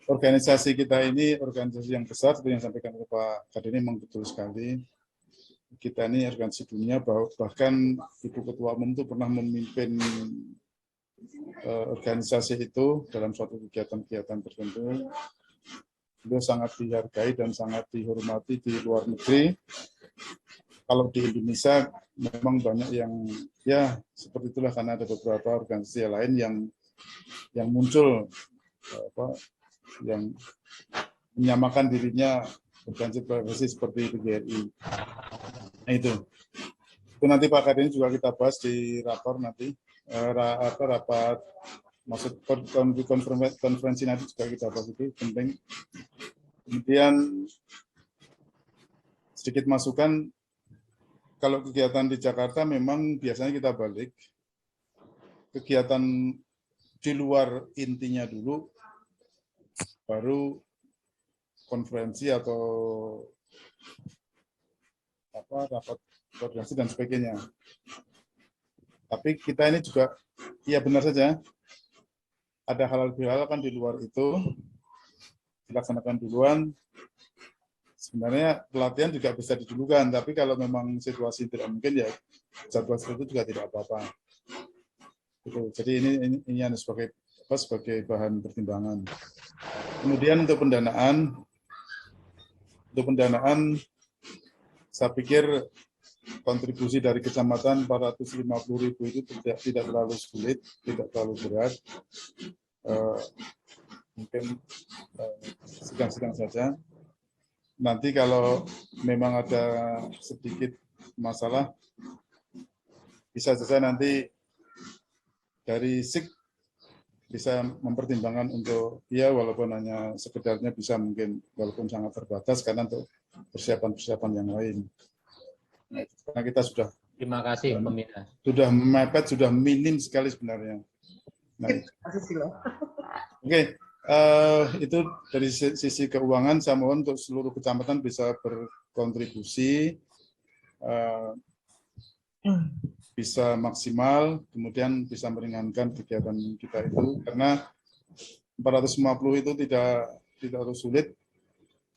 organisasi kita ini organisasi yang besar, seperti yang disampaikan oleh Pak Kadini, memang betul sekali. Kita ini organisasi dunia, bahkan Ibu Ketua Umum itu pernah memimpin organisasi itu dalam suatu kegiatan-kegiatan tertentu. Beliau sangat dihargai dan sangat dihormati di luar negeri. Kalau di Indonesia memang banyak yang ya seperti itulah, karena ada beberapa organisasi lain yang muncul yang menyamakan dirinya organisasi seperti PGRI. Nah, itu nanti Pak Kadin juga kita bahas di rapor nanti, rapat maksud konferensi nanti juga kita bahas, itu penting. Kemudian sedikit masukan, kalau kegiatan di Jakarta memang biasanya kita balik kegiatan di luar intinya dulu, baru konferensi atau rapat koordinasi dan sebagainya. Tapi kita ini juga, ya benar saja, ada halal bihalal kan di luar itu, dilaksanakan duluan. Sebenarnya pelatihan juga bisa didulukan, tapi kalau memang situasi tidak mungkin, ya jadwal itu juga tidak apa-apa. Gitu. Jadi ini sebagai bahan pertimbangan. Kemudian untuk pendanaan, saya pikir kontribusi dari kecamatan 450.000 itu tidak terlalu sulit, tidak terlalu berat. Mungkin sedang-sedang saja. Nanti kalau memang ada sedikit masalah, bisa saja nanti dari SIK bisa mempertimbangkan untuk, ya walaupun hanya sekedarnya bisa mungkin, walaupun sangat terbatas, karena untuk persiapan-persiapan yang lain. Nah, karena kita sudah, terima kasih pembina, sudah mepet, sudah minim sekali sebenarnya. Nah, oke, itu dari sisi keuangan. Saya mohon untuk seluruh kecamatan bisa berkontribusi, bisa maksimal, kemudian bisa meringankan kegiatan kita itu, karena 450 itu tidak harus sulit.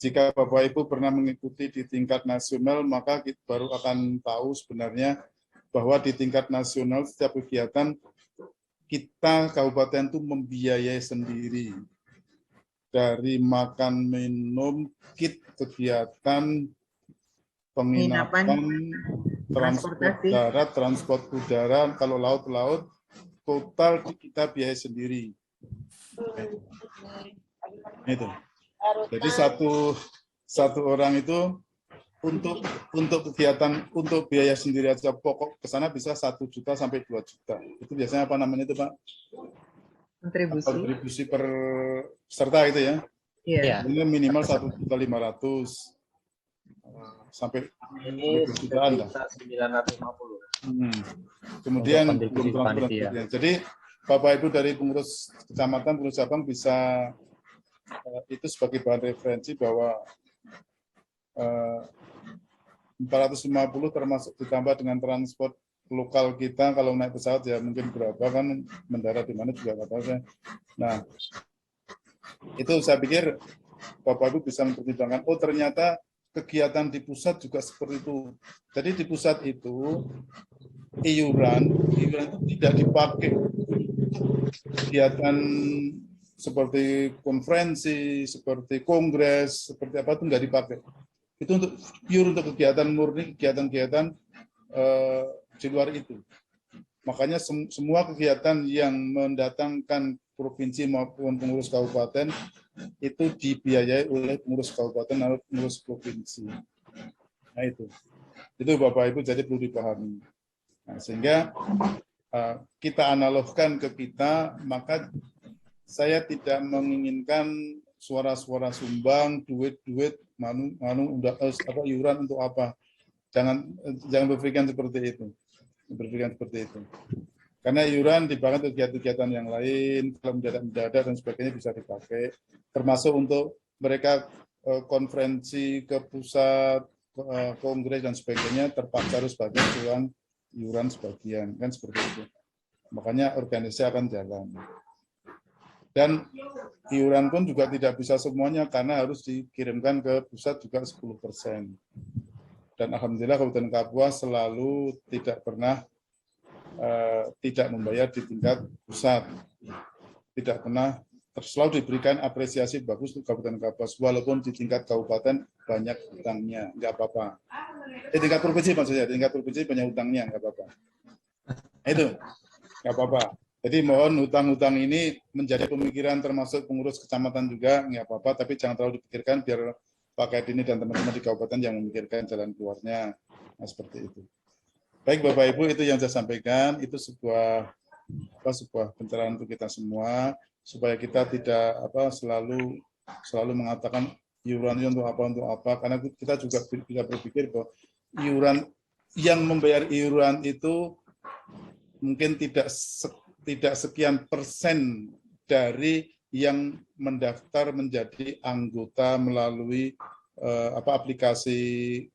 Jika Bapak Ibu pernah mengikuti di tingkat nasional, maka kita baru akan tahu sebenarnya bahwa di tingkat nasional setiap kegiatan kita kabupaten itu membiayai sendiri, dari makan minum, kit kegiatan, penginapan, transport darat, transport udara, kalau laut, total kita biaya sendiri. Itu. Jadi satu orang itu untuk kegiatan, untuk biaya sendiri aja pokok ke sana bisa 1 juta sampai 2 juta. Itu biasanya apa namanya itu, Pak? Kontribusi per peserta itu ya. Iya. Ini minimal 1.500.000 sampai 2 jutaan lah. 950. Kemudian jadi Bapak Ibu dari pengurus kecamatan, pengurus cabang bisa itu sebagai bahan referensi bahwa 450 termasuk ditambah dengan transport lokal kita, kalau naik pesawat ya mungkin berapa kan, mendarat di mana juga nggak tahu saya. Nah, itu saya pikir Bapak Ibu bisa mempertimbangkan, oh ternyata kegiatan di pusat juga seperti itu. Jadi di pusat itu iuran itu tidak dipakai kegiatan seperti konferensi, seperti kongres, seperti apa itu nggak dipakai. Itu untuk pure untuk kegiatan murni, kegiatan-kegiatan di luar itu. Makanya semua kegiatan yang mendatangkan provinsi maupun pengurus kabupaten itu dibiayai oleh pengurus kabupaten atau pengurus provinsi. Nah itu Bapak Ibu jadi perlu dipahami. Nah, sehingga kita analogkan ke kita, maka saya tidak menginginkan suara-suara sumbang, duit-duit, iuran untuk apa. Jangan berpikiran seperti itu. Karena iuran dipakai untuk kegiatan yang lain, kalau mendadak dan sebagainya bisa dipakai, termasuk untuk mereka konferensi ke pusat, kongres dan sebagainya, terpaksa harus pakai uang iuran sebagian, kan seperti itu. Makanya organisasi akan jalan. Dan iuran pun juga tidak bisa semuanya karena harus dikirimkan ke pusat juga 10%. Dan alhamdulillah Kabupaten Kapuas selalu tidak pernah tidak membayar di tingkat pusat. Tidak pernah, selalu diberikan apresiasi bagus untuk Kabupaten Kapuas, walaupun di tingkat kabupaten banyak utangnya, nggak apa-apa. Di tingkat provinsi maksudnya, di tingkat provinsi banyak utangnya, nggak apa-apa. Itu, nggak apa-apa. Jadi mohon hutang-hutang ini menjadi pemikiran termasuk pengurus kecamatan juga, nggak apa-apa, tapi jangan terlalu dipikirkan, biar Pak Kadini dan teman-teman di kabupaten yang memikirkan jalan keluarnya. Nah, seperti itu. Baik Bapak Ibu, itu yang saya sampaikan, itu sebuah pencerahan untuk kita semua, supaya kita tidak selalu mengatakan iuran untuk apa, karena kita juga bisa berpikir bahwa iuran yang membayar iuran itu mungkin tidak sekian persen dari yang mendaftar menjadi anggota melalui aplikasi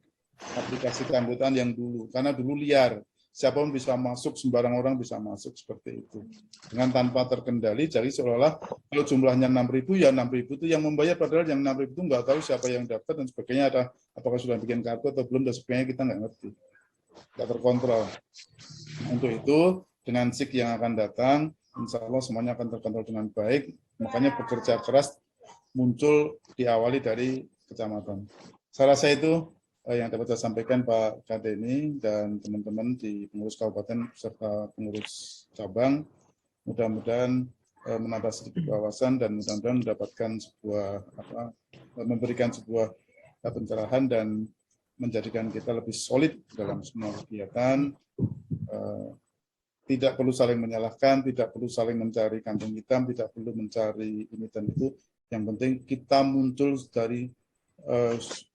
keanggotaan yang dulu, karena dulu liar. siapapun bisa masuk, sembarang orang bisa masuk seperti itu. Dengan tanpa terkendali, jadi seolah-olah kalau jumlahnya 6.000, ya 6.000 itu yang membayar, padahal yang 6.000 itu nggak tahu siapa yang daftar dan sebagainya, ada apakah sudah bikin kartu atau belum dan sebagainya, kita nggak ngerti, nggak terkontrol. Untuk itu, dengan SIK yang akan datang, insya Allah semuanya akan terkontrol dengan baik, makanya bekerja keras muncul diawali dari kecamatan. Saya rasa itu yang dapat saya sampaikan Pak Kadeni dan teman-teman di pengurus kabupaten serta pengurus cabang. Mudah-mudahan menambah sedikit wawasan dan mudah-mudahan mendapatkan sebuah memberikan sebuah pencerahan dan menjadikan kita lebih solid dalam semua kegiatan. Tidak perlu saling menyalahkan, tidak perlu saling mencari kambing hitam, tidak perlu mencari ini dan itu. Yang penting kita muncul dari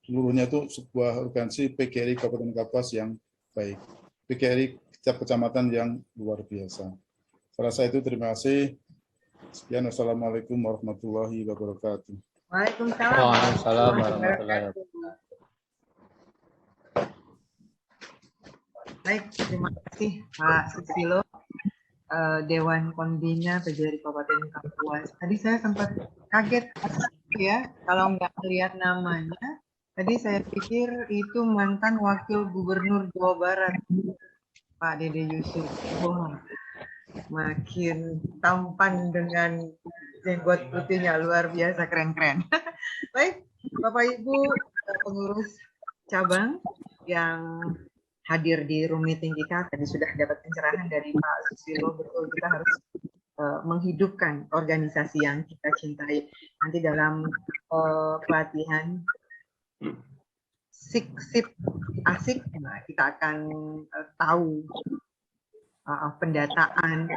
seluruhnya itu sebuah organisasi PGRI Kabupaten Kapuas yang baik. PGRI setiap kecamatan yang luar biasa. Saya rasa itu, terima kasih. Sekian, Assalamualaikum warahmatullahi wabarakatuh. Waalaikumsalam. Waalaikumsalam warahmatullahi wabarakatuh. Baik, terima kasih Pak Susilo, Dewan Pembina PGRI Kabupaten Kapuas. Tadi saya sempat kaget ya, kalau nggak melihat namanya. Tadi saya pikir itu mantan Wakil Gubernur Jawa Barat, Pak Dede Yusuf. Wah, makin tampan dengan jenggot putihnya, luar biasa, keren-keren. Baik, Bapak Ibu pengurus cabang yang hadir di room meeting kita, tadi sudah dapat pencerahan dari Pak Susilo, betul kita harus menghidupkan organisasi yang kita cintai. Nanti dalam pelatihan SIK asik, kita akan tahu pendataan,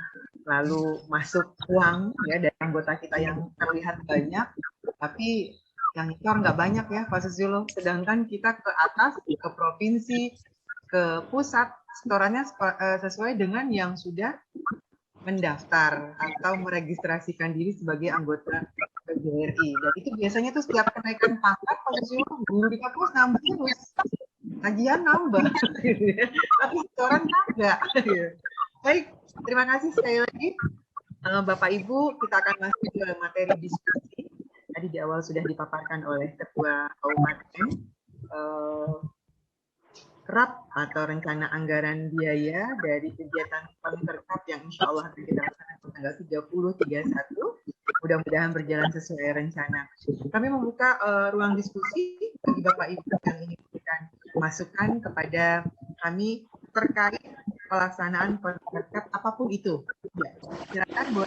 lalu masuk uang ya dari anggota kita yang terlihat banyak, tapi yang itu nggak banyak ya Pak Susilo. Sedangkan kita ke atas, ke provinsi, ke pusat, setorannya sesuai dengan yang sudah mendaftar atau meregistrasikan diri sebagai anggota PGRI. Dan itu biasanya tuh setiap kenaikan pangkat, guru di kampus nambah terus, tagihan nambah, tapi setoran enggak. Baik, terima kasih sekali lagi Bapak Ibu. Kita akan masuk ke materi diskusi. Tadi di awal sudah dipaparkan oleh Ketua Kabupaten. RAP atau Rencana Anggaran Biaya dari kegiatan Konterkap yang insya Allah akan kita laksanakan tanggal 30/31. Mudah-mudahan berjalan sesuai rencana. Kami membuka ruang diskusi bagi Bapak Ibu yang ingin memberikan masukan kepada kami terkait pelaksanaan Konterkap apapun itu. Ya, silakan Bu.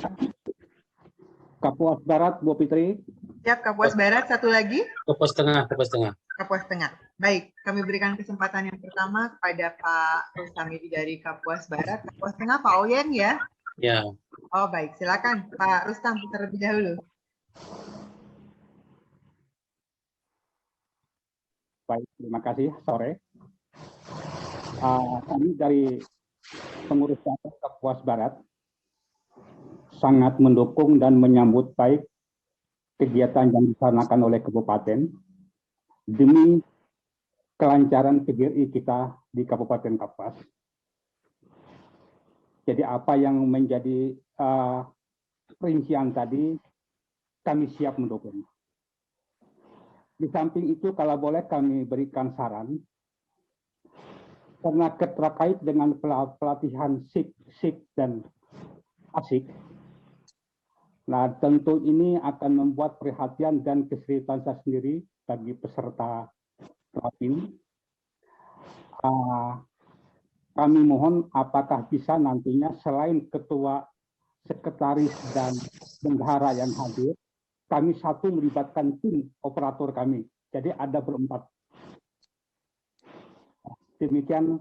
Kapuas Barat, Bu Fitri. Siap, Kapuas Barat. Satu lagi. Kapuas Tengah, Kapuas Tengah. Kapuas Tengah. Baik, kami berikan kesempatan yang pertama kepada Pak Rustamidi dari Kapuas Barat. Kapuas Tengah, Pak Oyen ya? Ya. Oh baik, silakan Pak Rustam terlebih dahulu. Baik, terima kasih. Sore. Kami dari pengurus Kapuas Barat sangat mendukung dan menyambut baik kegiatan yang dilaksanakan oleh Kabupaten demi kelancaran PGRI kita di Kabupaten Kapuas. Jadi apa yang menjadi rincian tadi, kami siap mendukung. Di samping itu, kalau boleh kami berikan saran, karena terkait dengan pelatihan SIK dan ASIK, nah tentu ini akan membuat perhatian dan keseriusan sendiri bagi peserta Rapin. Kami mohon apakah bisa nantinya selain ketua, sekretaris, dan bendahara yang hadir, kami satu melibatkan tim operator kami. Jadi ada berempat. Demikian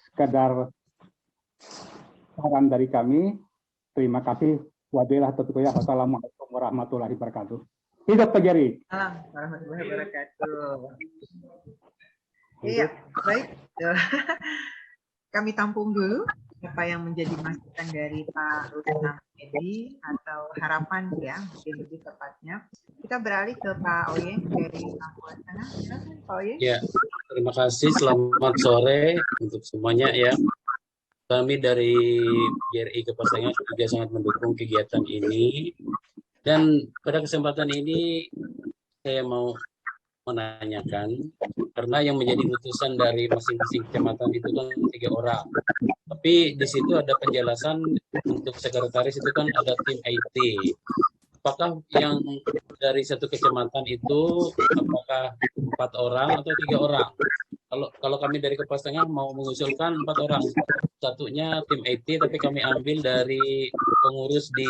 sekadar saran dari kami. Terima kasih. Wassalamualaikum warahmatullahi wabarakatuh. Hidup PGRI. Assalamualaikum warahmatullahi wabarakatuh. Iya, baik. Kami tampung dulu apa yang menjadi masukan dari Pak Rustam Edi atau harapan ya, mungkin lebih tepatnya. Kita beralih ke Pak Oyen dari Kapuas Tengah. Silakan Pak Oyen. Ya, terima kasih. Selamat sore untuk semuanya ya. Kami dari GRI Kapuas juga sangat mendukung kegiatan ini. Dan pada kesempatan ini saya mau menanyakan, karena yang menjadi putusan dari masing-masing kecamatan itu kan 3 orang. Tapi di situ ada penjelasan untuk sekretaris itu kan ada tim IT. Apakah yang dari satu kecamatan itu apakah 4 orang atau 3 orang? Kalau kami dari Kapuas Tengah mau mengusulkan 4 orang. Satunya tim IT, tapi kami ambil dari pengurus di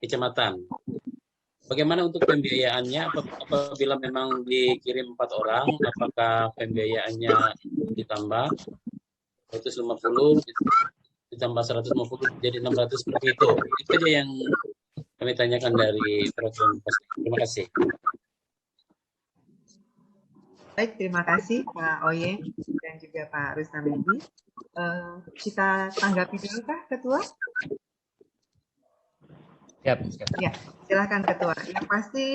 kecamatan. Bagaimana untuk pembiayaannya? Apabila memang dikirim 4 orang, apakah pembiayaannya ditambah 150 ditambah 150 jadi 600 seperti itu? Itu aja yang kami tanyakan dari program. Terima kasih. Baik, terima kasih Pak Oye dan juga Pak Rustamedi. Kita tanggapi dulu kah, Ketua? Siap. Ya, silakan Ketua. Yang pasti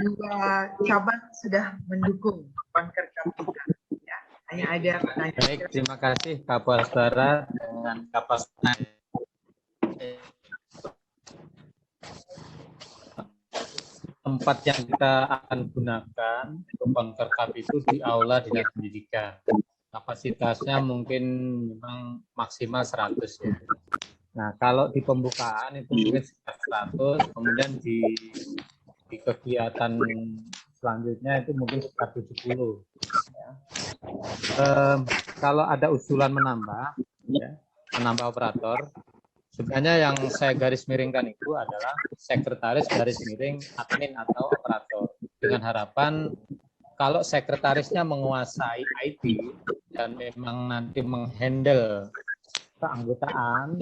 2 cabang sudah mendukung Konkerkap kita. Ya, hanya ada pertanyaan. Baik, terima kasih Kapuas Barat dengan Kapuas Tengah. Tempat yang kita akan gunakan untuk Konkerkap itu di Aula Dinas Pendidikan. Kapasitasnya mungkin memang maksimal 100 ya. Nah, kalau di pembukaan itu mungkin sekitar 100, kemudian di kegiatan selanjutnya itu mungkin sekitar 70. Ya. Kalau ada usulan menambah, ya, menambah operator, sebenarnya yang saya garis miringkan itu adalah sekretaris garis miring admin atau operator. Dengan harapan kalau sekretarisnya menguasai IT dan memang nanti menghandle keanggotaan,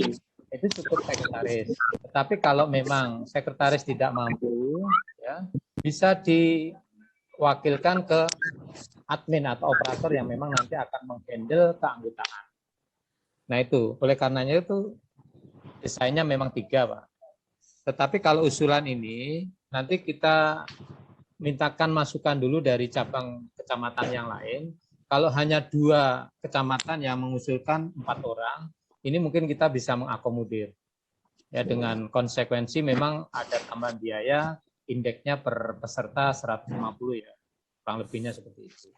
itu cukup sekretaris. Tetapi kalau memang sekretaris tidak mampu, ya, bisa diwakilkan ke admin atau operator yang memang nanti akan menghandle keanggotaan. Nah itu, oleh karenanya itu desainnya memang 3, Pak. Tetapi kalau usulan ini, nanti kita mintakan masukan dulu dari cabang kecamatan yang lain. Kalau hanya 2 kecamatan yang mengusulkan 4 orang, ini mungkin kita bisa mengakomodir. Ya, dengan konsekuensi memang ada tambahan biaya, indeksnya per peserta 150 ya, kurang lebihnya seperti itu.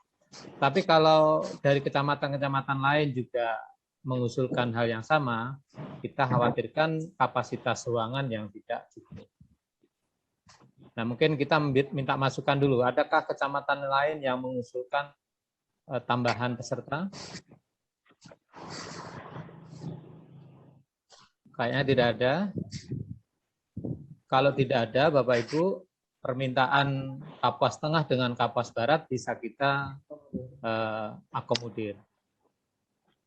Tapi kalau dari kecamatan-kecamatan lain juga mengusulkan hal yang sama, kita khawatirkan kapasitas ruangan yang tidak cukup. Nah, mungkin kita minta masukan dulu. Adakah kecamatan lain yang mengusulkan tambahan peserta? Kayaknya tidak ada. Kalau tidak ada, Bapak Ibu, permintaan Kapuas Tengah dengan Kapuas Barat bisa kita akomodir.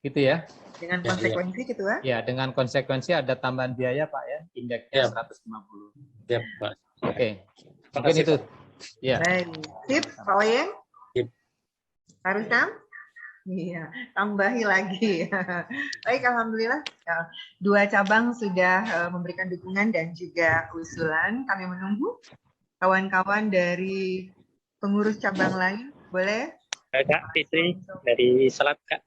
Gitu ya. Dengan konsekuensi gitu ya? Ya, dengan konsekuensi ada tambahan biaya Pak ya, indeksnya 150. Ya, Pak. Oke. Mungkin itu. Ya. Baik. Sip, Pak Oyeng? Sip. Pak Rustam? Iya, tambahi lagi. Baik, alhamdulillah 2 cabang sudah memberikan dukungan dan juga usulan. Kami menunggu kawan-kawan dari pengurus cabang lain. Boleh? Kak Fitri dari Selat, Kak.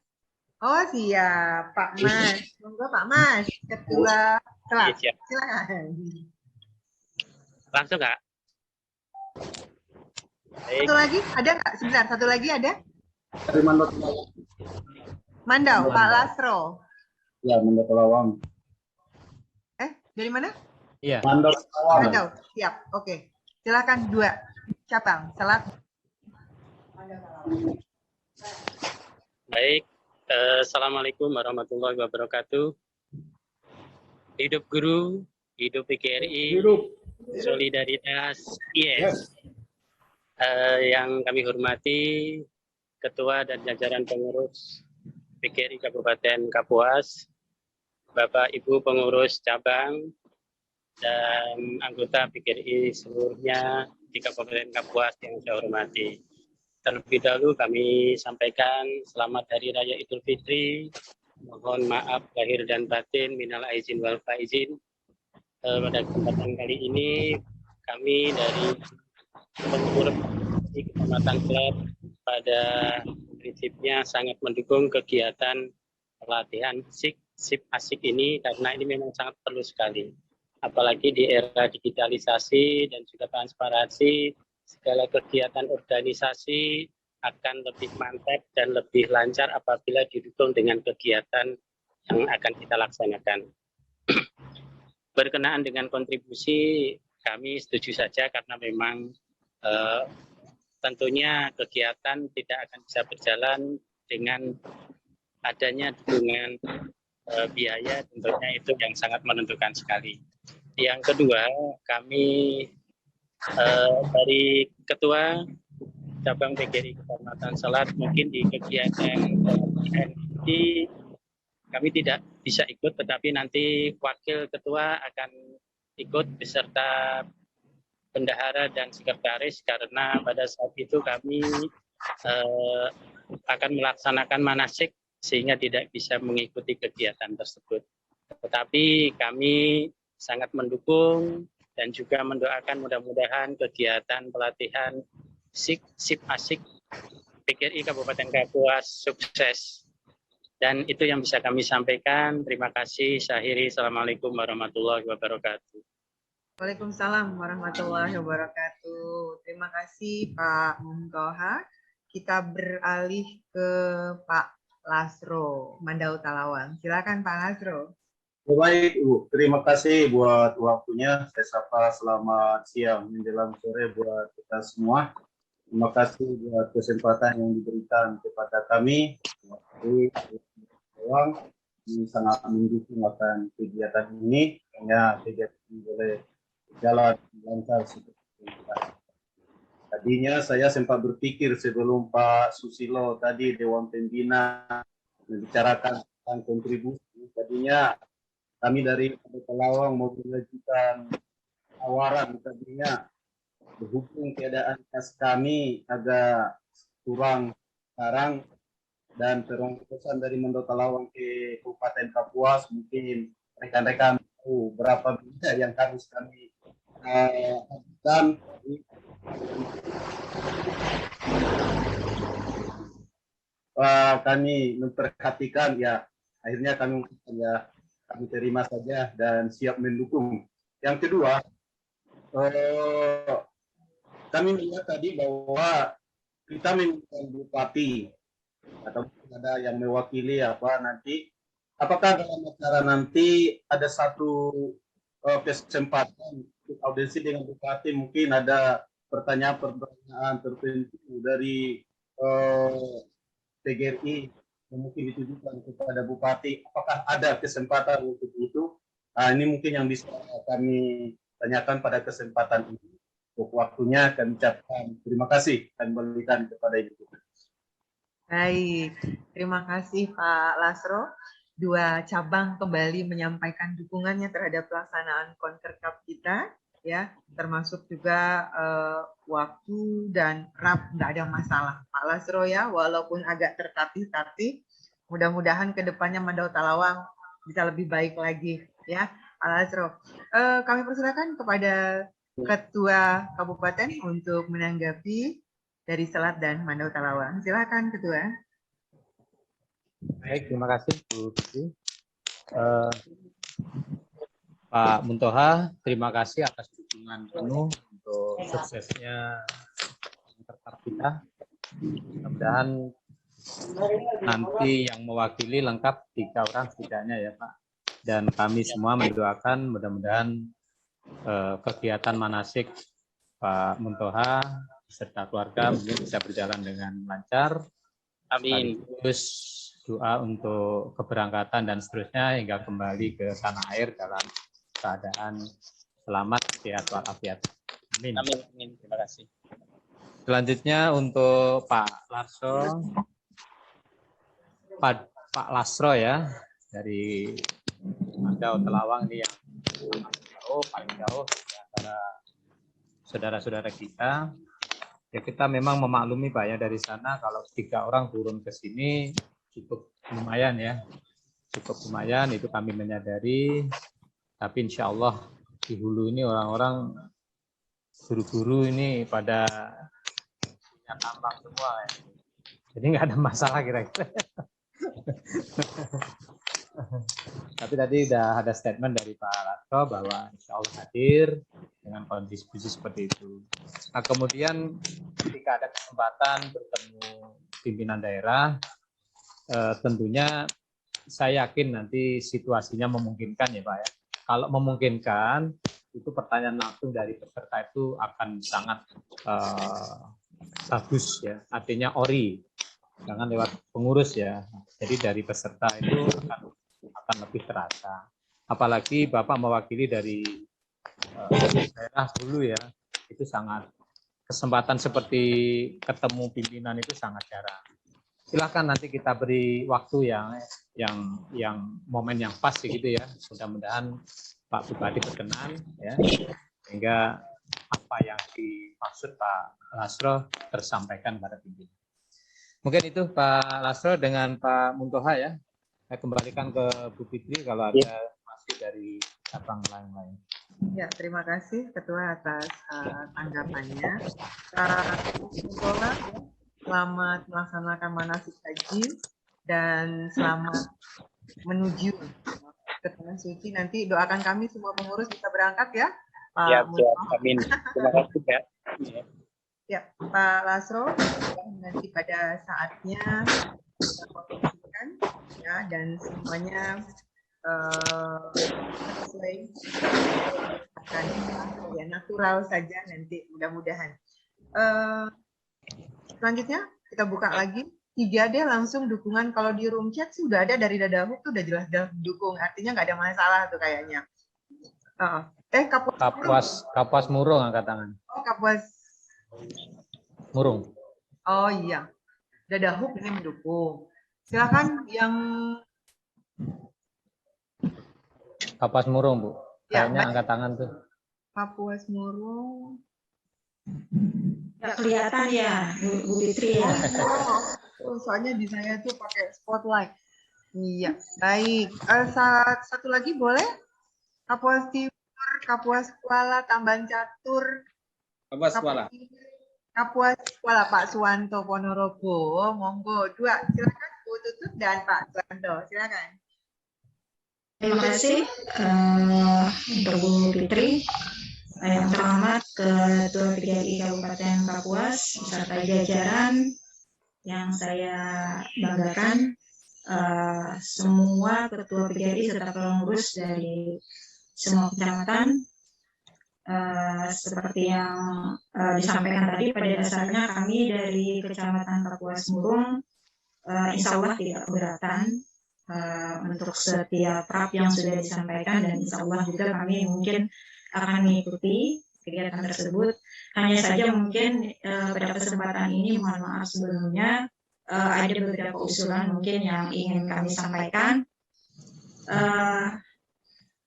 Oh siap, Pak Mas. Monggo Pak Mas, Ketua Selat. Siap. Silakan. Langsung, Kak. Baik. Satu lagi ada nggak? Sebentar, satu lagi ada? Dari Mandau. Mandau, Pak Lasro. Ya, Mandau Pelawang. Dari mana? Iya. Mandau Pelawang. Mandau, siap. Oke. Silakan 2 cabang, Selat. Baik. Assalamualaikum warahmatullahi wabarakatuh. Hidup guru, hidup PGRI, Hidup. solidaritas, yes. Yang kami hormati Ketua dan jajaran pengurus PGRI Kabupaten Kapuas, Bapak Ibu pengurus cabang, dan anggota PGRI seluruhnya di Kabupaten Kapuas yang saya hormati. Terlebih dahulu kami sampaikan selamat Hari Raya Idul Fitri. Mohon maaf lahir dan batin, minal aizin wal faizin. Pada kesempatan kali ini kami dari pengurus di Kecamatan Selat pada prinsipnya sangat mendukung kegiatan pelatihan fisik SIP asik ini, karena ini memang sangat perlu sekali. Apalagi di era digitalisasi dan juga transparansi, segala kegiatan organisasi akan lebih mantap dan lebih lancar apabila didukung dengan kegiatan yang akan kita laksanakan. Berkenaan dengan kontribusi, kami setuju saja karena memang tentunya kegiatan tidak akan bisa berjalan dengan adanya dukungan biaya, tentunya itu yang sangat menentukan sekali. Yang kedua, kami dari Ketua Cabang PGRI Kecamatan Selat, mungkin di kegiatan ini kami tidak bisa ikut, tetapi nanti Wakil Ketua akan ikut beserta bendahara dan sekretaris, karena pada saat itu kami akan melaksanakan manasik sehingga tidak bisa mengikuti kegiatan tersebut. Tetapi kami sangat mendukung dan juga mendoakan mudah-mudahan kegiatan pelatihan SIP asik PGRI Kabupaten Kapuas sukses. Dan itu yang bisa kami sampaikan. Terima kasih. Syahiri. Assalamualaikum warahmatullahi wabarakatuh. Waalaikumsalam warahmatullahi wabarakatuh. Terima kasih Pak Muntoha. Kita beralih ke Pak Lasro, Mandau Talawang. Silakan Pak Lasro. Baik, Ibu. Terima kasih buat waktunya. Saya sapa selamat siang menjelang sore buat kita semua. Terima kasih buat kesempatan yang diberikan kepada kami. Ini sangat mendukung akan kegiatan ini. Hanya kegiatan ini boleh jalan lancar seperti itu. Tadinya saya sempat berpikir sebelum Pak Susilo tadi Dewan Pembina membicarakan tentang kontribusi. Tadinya kami dari Pelawang mau mengajukan tawaran, tadinya berhubung keadaan kas kami agak kurang sekarang dan terongkosan dari Mandau Talawang ke Kabupaten Kapuas, mungkin rekan-rekan tahu berapa biaya yang harus kami habiskan. Kami memperhatikan, ya akhirnya kami terima saja dan siap mendukung. Yang kedua, kami melihat tadi bahwa kita memiliki bupati atau ada yang mewakili nanti, apakah dalam acara nanti ada satu kesempatan untuk audiensi dengan bupati, mungkin ada pertanyaan tertentu dari PGRI yang mungkin ditujukan kepada bupati, apakah ada kesempatan untuk itu? Ini mungkin yang bisa kami tanyakan pada kesempatan ini. Untuk waktunya kami ucapkan terima kasih dan berikan kepada Ibu. Baik, terima kasih Pak Lasro. Dua cabang kembali menyampaikan dukungannya terhadap pelaksanaan Konkerkap kita, ya, termasuk juga waktu dan RAP nggak ada masalah. Pak Lasro ya, walaupun agak tertatih-tatih, mudah-mudahan kedepannya Mandau Talawang bisa lebih baik lagi, ya, Pak Lasro. Kami persilakan kepada Ketua Kabupaten untuk menanggapi dari Selat dan Mandau Talawang. Silakan Ketua. Baik, terima kasih Bu Putri. Pak Muntoha, terima kasih atas dukungan penuh untuk suksesnya Konkerkap kita. Mudah-mudahan nanti yang mewakili lengkap 3 orang setidaknya ya Pak. Dan kami semua mendoakan mudah-mudahan kegiatan manasik Pak Muntoha serta keluarga mungkin bisa berjalan dengan lancar. Amin. Terus doa untuk keberangkatan dan seterusnya hingga kembali ke tanah air dalam keadaan selamat, sehat walafiat. Amin. Amin. Amin. Terima kasih. Selanjutnya untuk Pak Lasro. Pak Lasro ya, dari Mandau Talawang ini yang paling jauh di antara saudara-saudara kita. Ya kita memang memaklumi Pak ya, dari sana kalau 3 orang turun ke sini cukup lumayan ya. Cukup lumayan, itu kami menyadari. Tapi insya Allah di hulu ini orang-orang guru-guru ini pada punya tambang semua ya. Jadi nggak ada masalah kira-kira. Tapi tadi udah ada statement dari Pak Lasro bahwa insya Allah hadir dengan kondisi seperti itu. Nah, kemudian ketika ada kesempatan bertemu pimpinan daerah, tentunya saya yakin nanti situasinya memungkinkan ya Pak ya. Kalau memungkinkan, itu pertanyaan langsung dari peserta itu akan sangat bagus ya. Artinya ori, jangan lewat pengurus ya. Jadi dari peserta itu akan lebih terasa. Apalagi Bapak mewakili dari daerah dulu ya, itu sangat kesempatan seperti ketemu pimpinan itu sangat jarang. Silahkan nanti kita beri waktu yang momen yang pas gitu ya. Mudah-mudahan Pak Bupati berkenan ya, sehingga apa yang dimaksud Pak Lasro tersampaikan pada pimpinan. Mungkin itu Pak Lasro dengan Pak Muntoha ya. Saya kembalikan ke Bu Fitri kalau ada masih dari cabang lain-lain. Ya, terima kasih Ketua atas tanggapannya. Pak Muntoha, selamat melaksanakan manasik haji dan selamat menuju ke Tanah Suci. Nanti doakan kami semua pengurus bisa berangkat ya, Pak. Ya, amin. Terima kasih ya. Ya, Pak Lasro, nanti pada saatnya kita konsultasikan ya, dan semuanya sesuai akan ya natural saja nanti mudah-mudahan. Selanjutnya kita buka lagi 3D langsung dukungan. Kalau di room chat sih udah ada dari Dadahuk tuh udah jelas dukung, artinya nggak ada masalah tuh kayaknya. Kapuas Murung angkat tangan. Oh, Kapuas Murung. Oh iya, Dadahuk ini mendukung. Silakan yang Kapuas Murung Bu, ya, kayaknya angkat tangan tuh. Kapuas Murung. Nggak kelihatan ya, Bu Fitri ya. Oh, soalnya di saya tuh pakai spotlight. Iya, baik. Satu lagi boleh? Kapuas Timur, Kapuas Kuala, Tamban Catur. Kapuas Kuala. Kapuas Kuala Pak Suwanto Ponorogo. Oh, monggo. 2, silakan Bu Tutut dan Pak Suwanto. Silakan. Terima kasih untuk Bu Fitri. Yang terhormat Ketua PGRI Kabupaten Kapuas beserta jajaran yang saya banggakan, semua Ketua PGRI serta pengurus dari semua kecamatan, seperti yang disampaikan tadi, pada dasarnya kami dari Kecamatan Kapuas Murung insya Allah tidak keberatan untuk setiap rap yang sudah disampaikan, dan insya Allah juga kami mungkin akan mengikuti kegiatan tersebut. Hanya saja mungkin pada kesempatan ini mohon maaf sebelumnya ada beberapa usulan mungkin yang ingin kami sampaikan.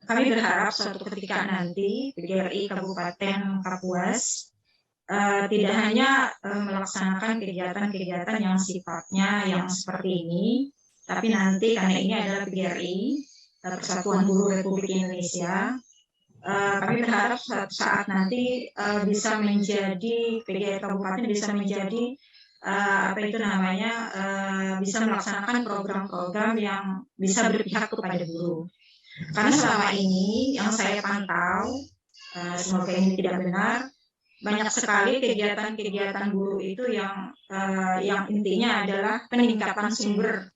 Kami berharap suatu ketika nanti PGRI Kabupaten Kapuas tidak hanya melaksanakan kegiatan-kegiatan yang sifatnya yang seperti ini, tapi nanti karena ini adalah PGRI Persatuan Buruh Republik Indonesia, kami berharap suatu saat nanti bisa menjadi PGRI Kabupaten bisa menjadi bisa melaksanakan program-program yang bisa berpihak kepada buruh. Karena selama ini yang saya pantau, semoga ini tidak benar, banyak sekali kegiatan-kegiatan buruh itu yang intinya adalah peningkatan sumber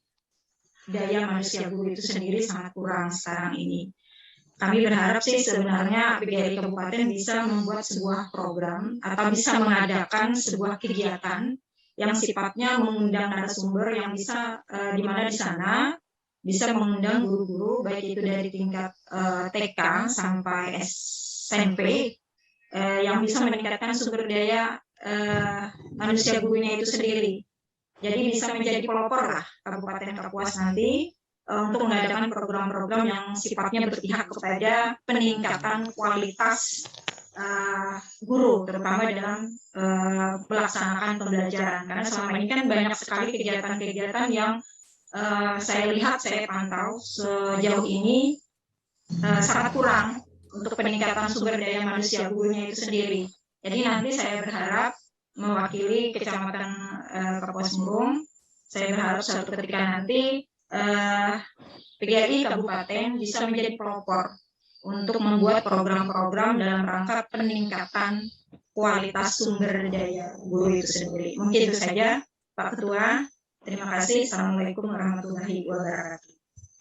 daya manusia buruh itu sendiri sangat kurang sekarang ini. Kami berharap sih sebenarnya PGRI Kabupaten bisa membuat sebuah program atau bisa mengadakan sebuah kegiatan yang sifatnya mengundang narasumber yang bisa di mana di sana bisa mengundang guru-guru baik itu dari tingkat TK sampai SMP yang bisa meningkatkan sumber daya manusia gurunya itu sendiri. Jadi bisa menjadi pelopor lah Kabupaten Kapuas nanti untuk mengadakan program-program yang sifatnya berpihak kepada peningkatan kualitas guru, terutama dalam melaksanakan pembelajaran. Karena selama ini kan banyak sekali kegiatan-kegiatan yang saya lihat, saya pantau sejauh ini sangat kurang untuk peningkatan sumber daya manusia gurunya itu sendiri. Jadi nanti saya berharap mewakili Kecamatan Kapuas Murung, saya berharap suatu ketika nanti PGRI Kabupaten bisa menjadi pelopor untuk membuat program-program dalam rangka peningkatan kualitas sumber daya guru itu sendiri. Mungkin itu saja, Pak Ketua. Terima kasih. Assalamualaikum warahmatullahi wabarakatuh.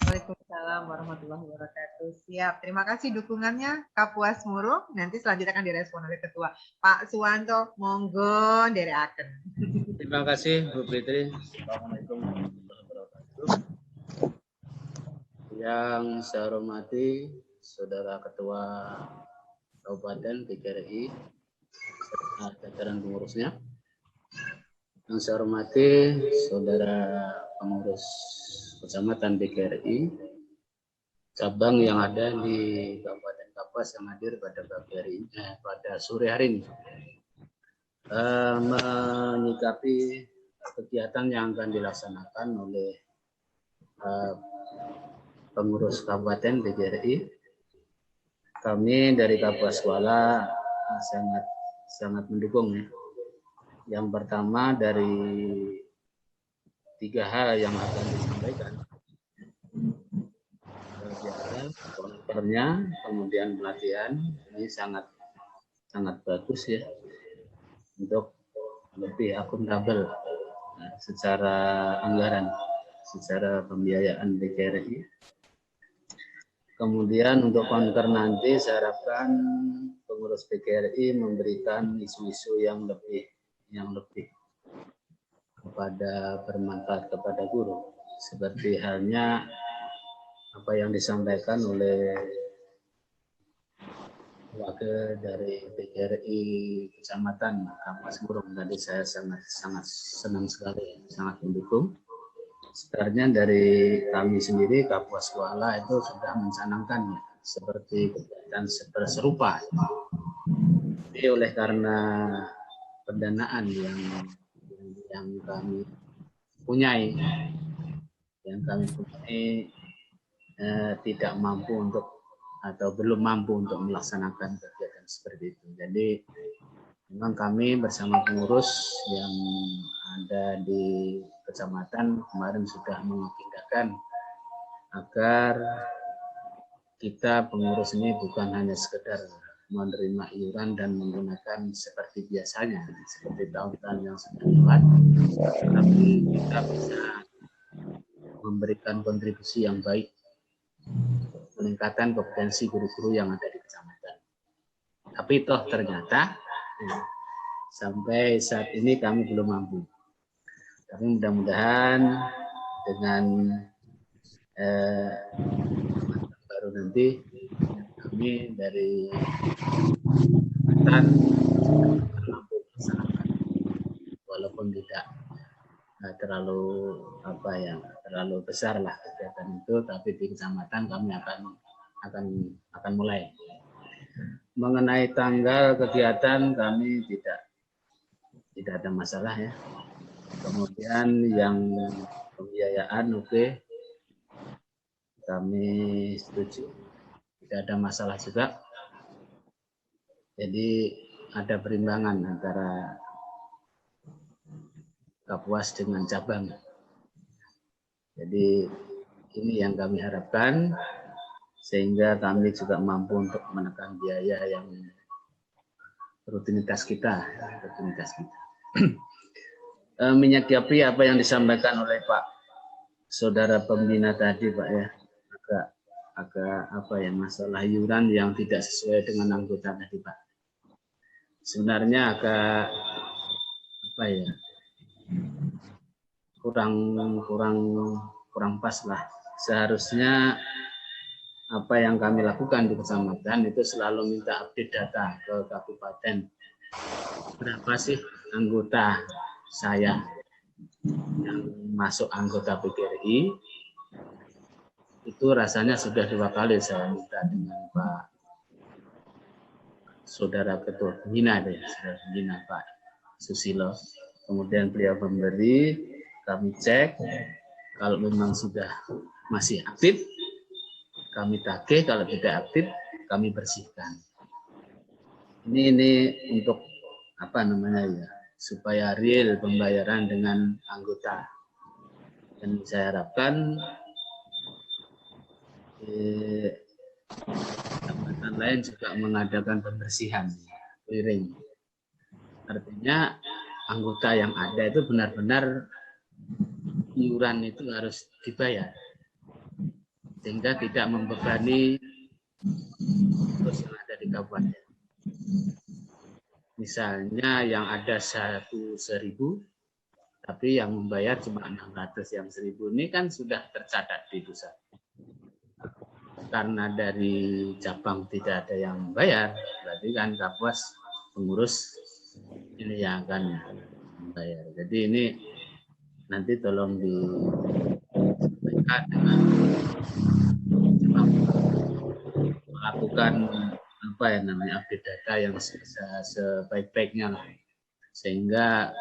Waalaikumsalam warahmatullahi wabarakatuh. Siap. Terima kasih dukungannya Kapuas Murung. Nanti selanjutnya akan direspon oleh Ketua. Pak Suwanto, monggo dari Aken. Terima kasih Bu Fitri. Assalamualaikum warahmatullahi wabarakatuh. Yang saya hormati Saudara Ketua Kabupaten PGRI serta jajaran pengurusnya. Yang saya hormati Saudara pengurus Kecamatan PGRI cabang yang ada di Kabupaten Kapuas yang hadir pada pagi hari ini, pada sore hari ini, menyikapi kegiatan yang akan dilaksanakan oleh pengurus Kabupaten PGRI. Kami dari Kapuas Kuala sangat mendukung ya. Yang pertama dari 3 hal yang akan disampaikan. Komentarnya, kemudian pelatihan, ini sangat bagus ya untuk lebih akuntabel secara anggaran, secara pembiayaan PGRI. Kemudian untuk konter nanti saya harapkan pengurus PGRI memberikan isu-isu yang lebih kepada bermanfaat kepada guru, seperti halnya apa yang disampaikan oleh wakil dari PGRI Kecamatan Kapuas Murung tadi. Saya sangat senang sekali, sangat mendukung. Sebenarnya dari kami sendiri Kapuas Kuala itu sudah mencanangkan seperti kegiatan serupa. Jadi oleh karena pendanaan yang kami punyai, tidak mampu untuk atau belum mampu untuk melaksanakan kegiatan seperti itu. Jadi memang kami bersama pengurus yang ada di kecamatan kemarin sudah mengagendakan agar kita pengurus ini bukan hanya sekedar menerima iuran dan menggunakan seperti biasanya, seperti tahun-tahun yang sudah lewat, tapi kita bisa memberikan kontribusi yang baik, peningkatan kompetensi guru-guru yang ada di kecamatan. Tapi toh ternyata sampai saat ini kami belum mampu. Tapi mudah-mudahan dengan baru nanti kami dari kecamatan mampu melaksanakan, walaupun tidak terlalu besar lah kegiatan itu, tapi di kecamatan kami akan mulai. Mengenai tanggal kegiatan kami tidak ada masalah ya. Kemudian yang pembiayaan oke, kami setuju, tidak ada masalah juga. Jadi ada perimbangan antara Kapuas dengan cabang. Jadi ini yang kami harapkan, sehingga kami juga mampu untuk menekan biaya yang rutinitas kita. Menyikapi apa yang disampaikan oleh Pak Saudara Pembina tadi, Pak ya, agak masalah iuran yang tidak sesuai dengan anggota tadi, Pak. Sebenarnya agak kurang pas lah. Seharusnya apa yang kami lakukan di kecamatan itu selalu minta update data ke kabupaten. Berapa sih anggota saya yang masuk anggota PGRI? Itu rasanya sudah 2 kali saya minta dengan Pak Saudara Ketua Pembina, Pak Susilo. Kemudian beliau memberi, kami cek, kalau memang sudah masih aktif, kami tagih, kalau tidak aktif, kami bersihkan. Ini untuk supaya real pembayaran dengan anggota. Dan saya harapkan kecamatan lain juga mengadakan pembersihan clearing. Artinya anggota yang ada itu benar-benar iuran itu harus dibayar, sehingga tidak membebani terus yang ada di kabupaten. Misalnya yang ada 1.000, tapi yang membayar cuma 600, yang 1.000 ini kan sudah tercatat di pusat. Karena dari cabang tidak ada yang bayar, berarti kan Kapuas pengurus ini yang akan membayar. Jadi ini nanti tolong disampaikan dengan melakukan apa ya namanya update data yang sebaik-baiknya lah, sehingga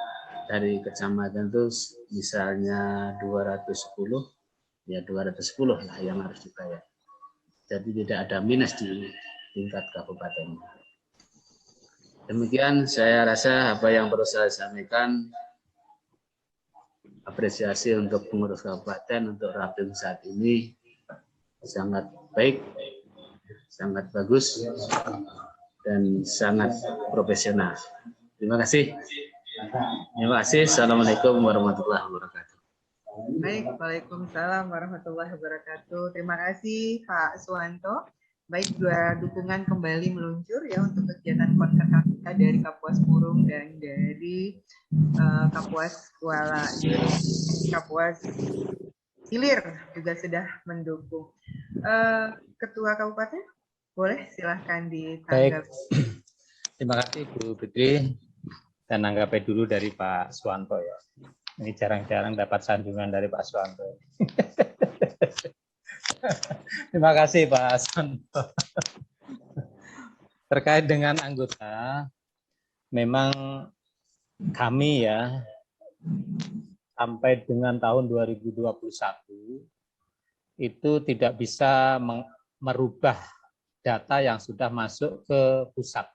dari kecamatan itu misalnya 210 ya 210 lah yang harus dibayar. Jadi tidak ada minus di tingkat kabupaten. Demikian saya rasa apa yang perlu saya sampaikan. Apresiasi untuk pengurus kabupaten untuk Rapim saat ini sangat baik, sangat bagus, dan sangat profesional. Terima kasih. Terima kasih. Assalamualaikum warahmatullahi wabarakatuh. Baik, Waalaikumsalam warahmatullahi wabarakatuh. Terima kasih Pak Suwanto. Baik, dua dukungan kembali meluncur ya untuk kegiatan konser kita dari Kapuas Murung dan dari Kapuas Kuala Kapuas Ilir juga sudah mendukung. Ketua Kabupaten, boleh silahkan ditanggapi. Terima kasih Bu Fitri. Dan anggapi dulu dari Pak Suwanto ya. Ini jarang-jarang dapat sanjungan dari Pak Suwanto. Terima kasih Pak Suwanto. Terkait dengan anggota, memang kami ya sampai dengan tahun 2021 itu tidak bisa merubah data yang sudah masuk ke pusat.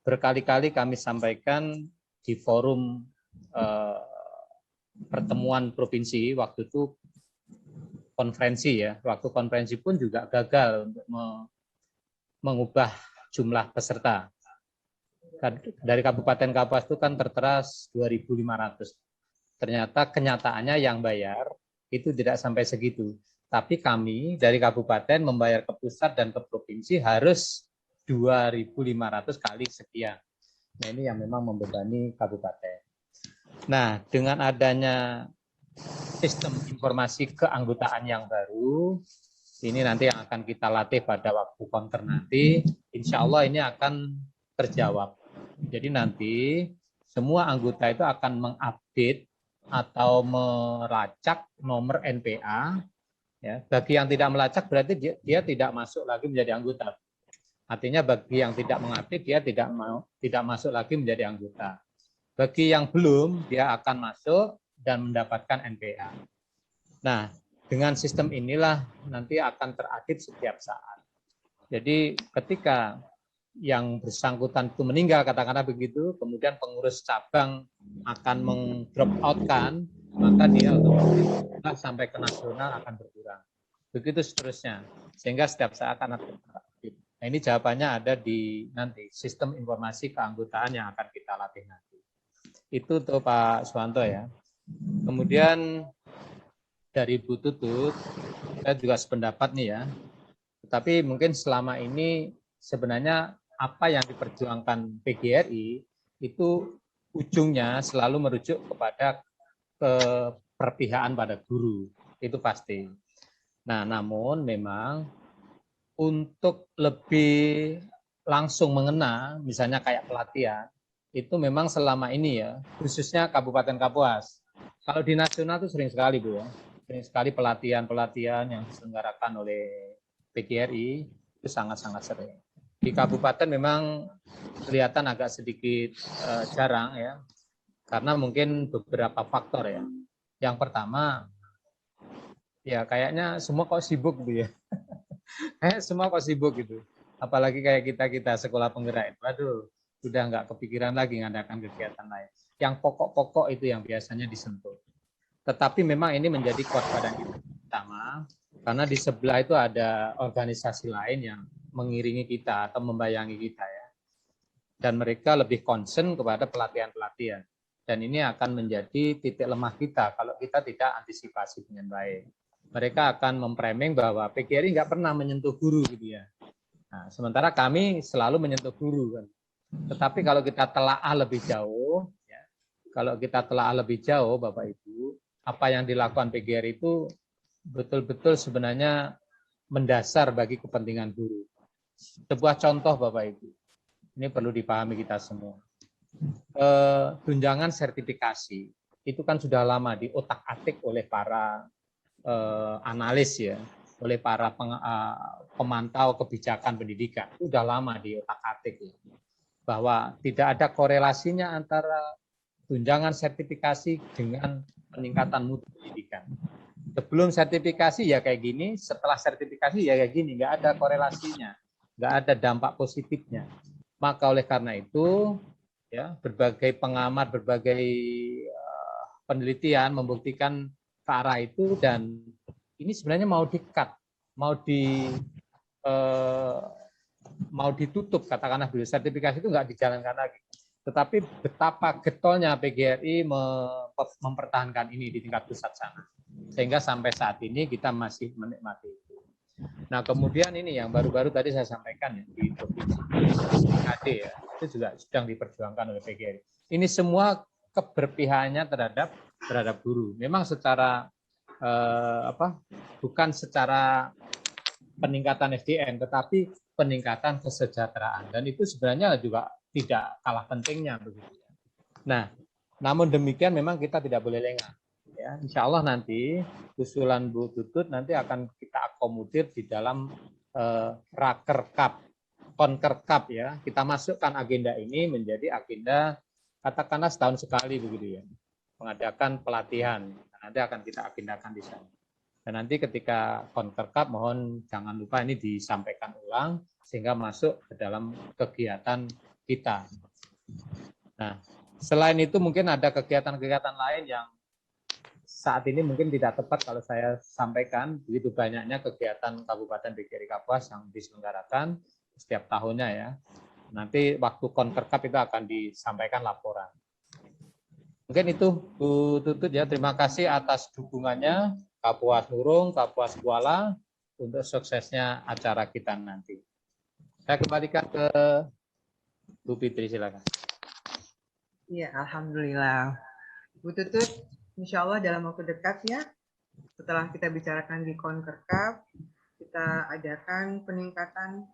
Berkali-kali kami sampaikan di forum pertemuan provinsi, waktu itu konferensi ya, waktu konferensi pun juga gagal untuk mengubah jumlah peserta. Dari Kabupaten Kapuas itu kan tertera 2.500. Ternyata kenyataannya yang bayar itu tidak sampai segitu. Tapi kami dari kabupaten membayar ke pusat dan ke provinsi harus 2.500 kali sekian. Nah, ini yang memang membebani kabupaten. Nah, dengan adanya sistem informasi keanggotaan yang baru, ini nanti yang akan kita latih pada waktu konter nanti, insya Allah ini akan terjawab. Jadi nanti semua anggota itu akan mengupdate atau melacak nomor NPA. Ya, bagi yang tidak melacak berarti dia tidak masuk lagi menjadi anggota. Artinya bagi yang tidak mengupdate dia tidak masuk lagi menjadi anggota. Bagi yang belum dia akan masuk dan mendapatkan NPA. Nah, dengan sistem inilah nanti akan terupdate setiap saat. Jadi ketika yang bersangkutan itu meninggal, katakanlah begitu, kemudian pengurus cabang akan meng-drop out-kan, maka dia otomatis sampai ke nasional akan berkurang. Begitu seterusnya. Sehingga setiap saat akan terupdate. Nah, ini jawabannya ada di nanti sistem informasi keanggotaan yang akan kita latih nanti. Itu untuk Pak Suwanto ya. Kemudian dari Bu Tutut, saya juga sependapat nih ya. Tetapi mungkin selama ini sebenarnya apa yang diperjuangkan PGRI itu ujungnya selalu merujuk kepada keperpihakan pada guru. Itu pasti. Nah, namun memang untuk lebih langsung mengena, misalnya kayak pelatihan, itu memang selama ini ya, khususnya Kabupaten Kapuas. Kalau di nasional itu sering sekali Bu ya, sering sekali pelatihan-pelatihan yang diselenggarakan oleh PGRI itu sangat-sangat sering. Di kabupaten memang kelihatan agak sedikit jarang ya, karena mungkin beberapa faktor ya. Yang pertama, ya kayaknya semua kok sibuk gitu ya. Kayak semua kok sibuk gitu. Apalagi kayak kita sekolah penggerak, waduh, sudah nggak kepikiran lagi ngadakan kegiatan lain. Yang pokok-pokok itu yang biasanya disentuh. Tetapi memang ini menjadi kewaspadaan kita pertama, Karena di sebelah itu ada organisasi lain yang mengiringi kita atau membayangi kita ya. Dan mereka lebih concern kepada pelatihan-pelatihan. Dan ini akan menjadi titik lemah kita kalau kita tidak antisipasi dengan baik. Mereka akan memframing bahwa PGRI nggak pernah menyentuh guru gitu ya. Nah, sementara kami selalu menyentuh guru kan. Tetapi kalau kita telaah lebih jauh, ya, Bapak Ibu, apa yang dilakukan PGRI itu betul-betul sebenarnya mendasar bagi kepentingan guru. Sebuah contoh Bapak Ibu, ini perlu dipahami kita semua. Tunjangan sertifikasi itu kan sudah lama diotak-atik oleh para analis ya, oleh para pemantau kebijakan pendidikan. Itu sudah lama diotak-atik ya, bahwa tidak ada korelasinya antara tunjangan sertifikasi dengan peningkatan mutu pendidikan. Sebelum sertifikasi ya kayak gini, setelah sertifikasi ya kayak gini, nggak ada korelasinya, nggak ada dampak positifnya. Maka oleh karena itu, ya berbagai pengamat, berbagai penelitian membuktikan ke arah itu, dan ini sebenarnya mau di-cut, mau ditutup, katakanlah dulu sertifikasi itu nggak dijalankan lagi. Tetapi betapa getolnya PGRI mempertahankan ini di tingkat pusat sana. Sehingga sampai saat ini kita masih menikmati itu. Nah kemudian ini yang baru-baru tadi saya sampaikan ya, di provinsi AD ya, itu juga sedang diperjuangkan oleh PGRI. Ini semua keberpihakannya terhadap guru. Memang secara bukan secara peningkatan SDM, tetapi peningkatan kesejahteraan, dan itu sebenarnya juga tidak kalah pentingnya begitu. Nah, namun demikian memang kita tidak boleh lengah. Ya, insya Allah nanti usulan Bu Tutut nanti akan kita akomodir di dalam Rakerkap, Konkerkap ya. Kita masukkan agenda ini menjadi agenda katakanlah setahun sekali begitu ya. Mengadakan pelatihan, nanti akan kita agendakan di sana. Dan nanti ketika Konkerkap mohon jangan lupa ini disampaikan ulang sehingga masuk ke dalam kegiatan kita. Nah, selain itu mungkin ada kegiatan-kegiatan lain yang saat ini mungkin tidak tepat kalau saya sampaikan, begitu banyaknya kegiatan Kabupaten PGRI Kapuas yang diselenggarakan setiap tahunnya ya. Nanti waktu Konkerkap itu akan disampaikan laporan. Mungkin itu Bu Tutut ya, terima kasih atas dukungannya Kapuas Nurung, Kapuas Kuala untuk suksesnya acara kita nanti. Saya kembalikan ke Bu Fitri, silakan. Iya, alhamdulillah. Bu Tutut, insya Allah dalam waktu dekat ya, setelah kita bicarakan di Konkerkap, kita adakan peningkatan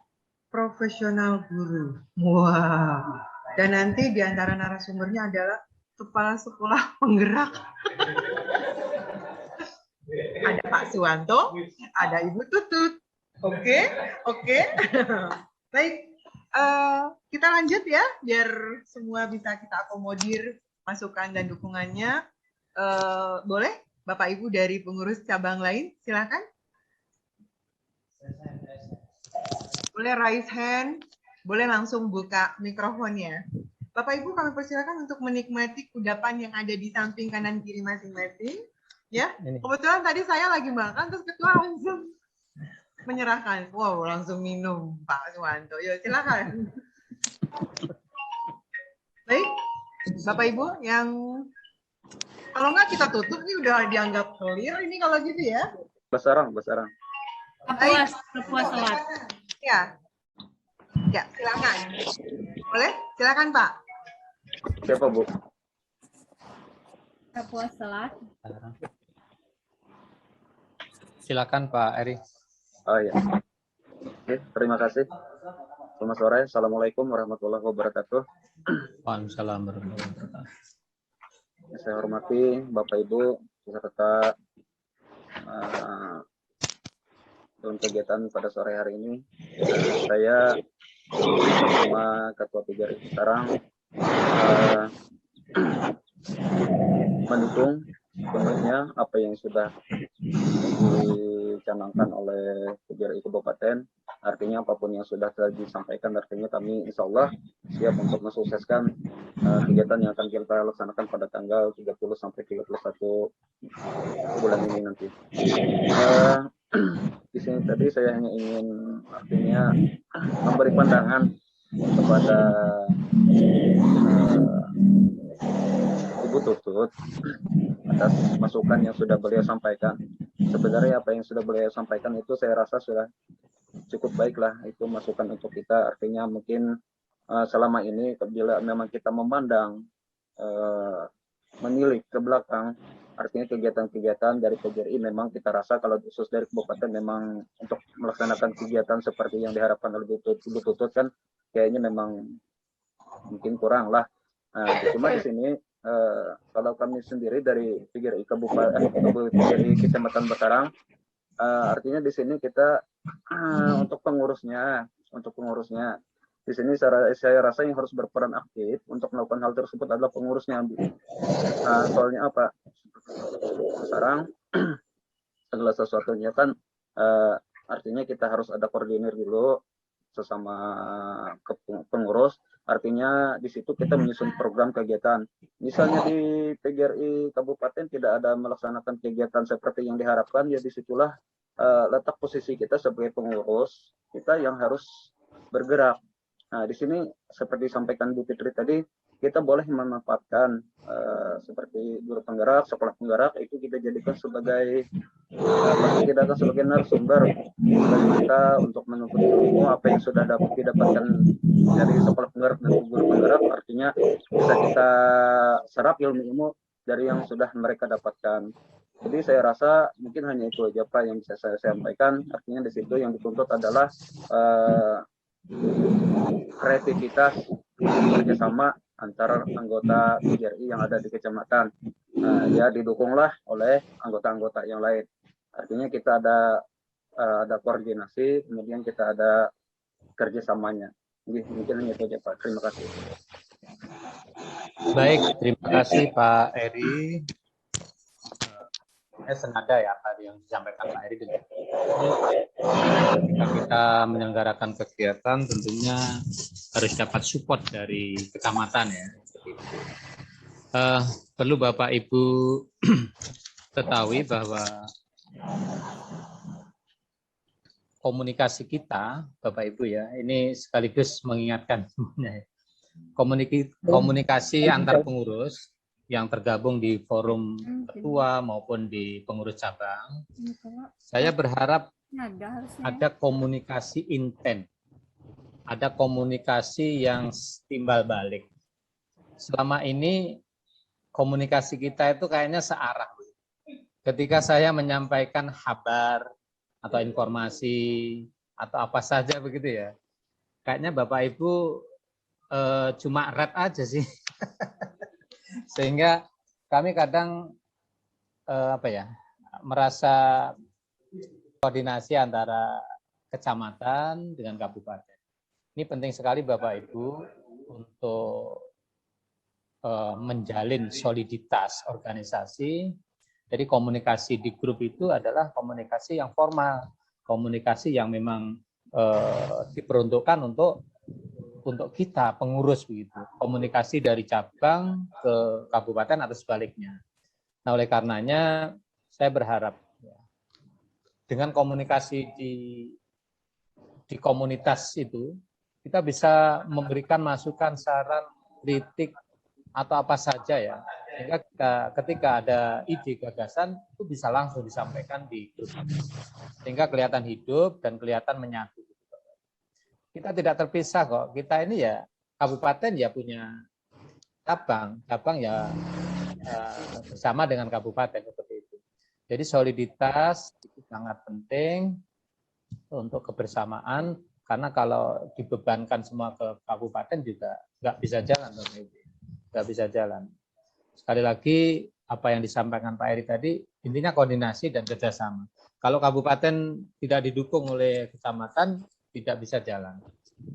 profesional guru. Wah. Dan nanti di antara narasumbernya adalah kepala sekolah penggerak. Ada Pak Suwanto, ada Ibu Tutut. Oke. Baik, kita lanjut ya, biar semua bisa kita akomodir masukan dan dukungannya. Boleh Bapak Ibu dari pengurus cabang lain, silakan. Boleh raise hand, boleh langsung buka mikrofonnya. Bapak Ibu kami persilakan untuk menikmati kudapan yang ada di samping kanan kiri masing-masing. Ya, kebetulan tadi saya lagi makan, terus ketua langsung menyerahkan. Wow, langsung minum Pak Suwanto. Yuk, silakan. Baik, Bapak Ibu yang kalau nggak kita tutup nih udah dianggap clear ini kalau gitu ya. Basarang. Kapuas sholat. Ya, silakan. Boleh? Silakan Pak. Siapa Bu? Kapuas sholat. Silakan Pak Eri. Oh iya. Oke, terima kasih. Selamat sore. Assalamualaikum warahmatullahi wabarakatuh. Waalaikumsalam warahmatullahi wabarakatuh. Saya hormati Bapak Ibu beserta dalam kegiatan pada sore hari ini. Saya bersama Ketua PGRI sekarang mendukung sepenuhnya apa yang sudah dicanangkan oleh PGRI Kabupaten. Artinya apapun yang sudah disampaikan, artinya kami insya Allah siap untuk mensukseskan kegiatan yang akan kita laksanakan pada tanggal 30 sampai 31 bulan ini nanti. di sini tadi saya hanya ingin artinya memberi pandangan kepada Ibu Tutut atas masukan yang sudah beliau sampaikan. Sebenarnya apa yang sudah beliau sampaikan itu saya rasa sudah cukup baik lah, itu masukan untuk kita. Artinya mungkin selama ini bila memang kita memandang menilik ke belakang, artinya kegiatan-kegiatan dari PGRI memang kita rasa kalau khusus dari kabupaten memang untuk melaksanakan kegiatan seperti yang diharapkan oleh Ibu Tutut kan kayaknya memang mungkin kurang lah. Cuma di sini kalau kami sendiri dari PGRI PGRI Kecamatan Bekarang, artinya di sini kita untuk pengurusnya di sini saya rasa yang harus berperan aktif untuk melakukan hal tersebut adalah pengurusnya. Soalnya apa? Sekarang segala sesuatunya kan artinya kita harus ada koordinir dulu sesama pengurus. Artinya di situ kita menyusun program kegiatan. Misalnya di PGRI Kabupaten tidak ada melaksanakan kegiatan seperti yang diharapkan, ya disitulah letak posisi kita sebagai pengurus, kita yang harus bergerak. Nah, di sini seperti disampaikan Bu Fitri tadi, kita boleh memanfaatkan seperti guru penggerak, sekolah penggerak, itu kita jadikan sebagai kita akan sebagai narasumber bagi kita untuk menuntut ilmu apa yang sudah didapatkan dari sekolah penggerak dan guru penggerak. Artinya bisa kita serap ilmu-ilmu dari yang sudah mereka dapatkan. Jadi saya rasa mungkin hanya itu aja Pak yang bisa saya sampaikan. Artinya di situ yang dituntut adalah kreativitas kerjasama antara anggota PGRI yang ada di kecamatan. Ya didukunglah oleh anggota-anggota yang lain. Artinya kita ada koordinasi, kemudian kita ada kerjasamanya. Jadi mungkin hanya itu aja Pak. Terima kasih. Baik, terima kasih Pak Eri. Senada ya tadi yang disampaikan Pak Eri dengan ketika kita menyelenggarakan kegiatan tentunya harus dapat support dari kecamatan ya. Perlu Bapak Ibu ketahui bahwa komunikasi kita Bapak Ibu ya, ini sekaligus mengingatkan semuanya. Komunikasi antar pengurus yang tergabung di forum ketua maupun di pengurus cabang, saya berharap ada komunikasi intens, ada komunikasi yang timbal balik. Selama ini komunikasi kita itu kayaknya searah. Ketika saya menyampaikan kabar atau informasi atau apa saja begitu ya, kayaknya Bapak Ibu cuma read aja sih. Sehingga kami kadang merasa koordinasi antara kecamatan dengan kabupaten. Ini penting sekali Bapak Ibu untuk menjalin soliditas organisasi. Jadi komunikasi di grup itu adalah komunikasi yang formal, komunikasi yang memang diperuntukkan untuk kita pengurus begitu, komunikasi dari cabang ke kabupaten atau sebaliknya. Nah, oleh karenanya saya berharap ya, dengan komunikasi di komunitas itu kita bisa memberikan masukan, saran, kritik atau apa saja ya, sehingga ketika ada ide gagasan itu bisa langsung disampaikan di grup, sehingga kelihatan hidup dan kelihatan menyatu. Kita tidak terpisah kok. Kita ini ya kabupaten ya punya cabang ya bersama dengan kabupaten seperti itu. Jadi soliditas itu sangat penting untuk kebersamaan karena kalau dibebankan semua ke kabupaten juga nggak bisa jalan, nggak bisa jalan. Sekali lagi apa yang disampaikan Pak Eri tadi intinya koordinasi dan kerjasama. Kalau kabupaten tidak didukung oleh kecamatan tidak bisa jalan.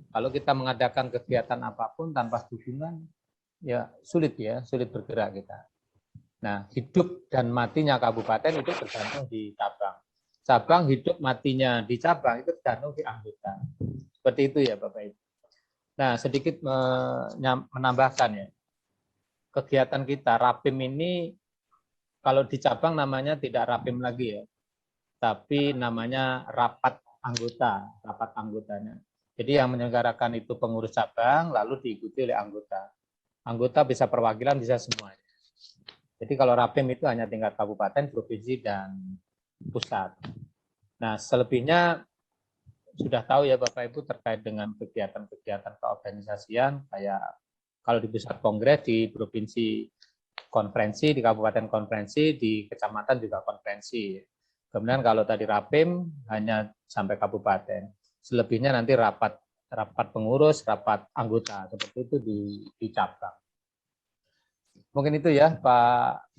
Kalau kita mengadakan kegiatan apapun tanpa dukungan, ya sulit bergerak kita. Nah, hidup dan matinya kabupaten itu tergantung di cabang. Cabang hidup matinya di cabang itu tergantung di anggota. Seperti itu ya Bapak Ibu. Nah, sedikit menambahkan ya. Kegiatan kita Rapim ini kalau di cabang namanya tidak Rapim lagi ya. tapi namanya rapat anggotanya. Jadi yang menyelenggarakan itu pengurus cabang, lalu diikuti oleh anggota. Anggota bisa perwakilan, bisa semuanya. Jadi kalau Rapim itu hanya tingkat kabupaten, provinsi, dan pusat. Nah, selebihnya sudah tahu ya Bapak Ibu terkait dengan kegiatan-kegiatan keorganisasian, kayak kalau di pusat kongres, di provinsi konferensi, di kabupaten konferensi, di kecamatan juga konferensi. Kemudian kalau tadi Rapim hanya sampai kabupaten. Selebihnya nanti rapat pengurus, rapat anggota, seperti itu di cabang. Mungkin itu ya Pak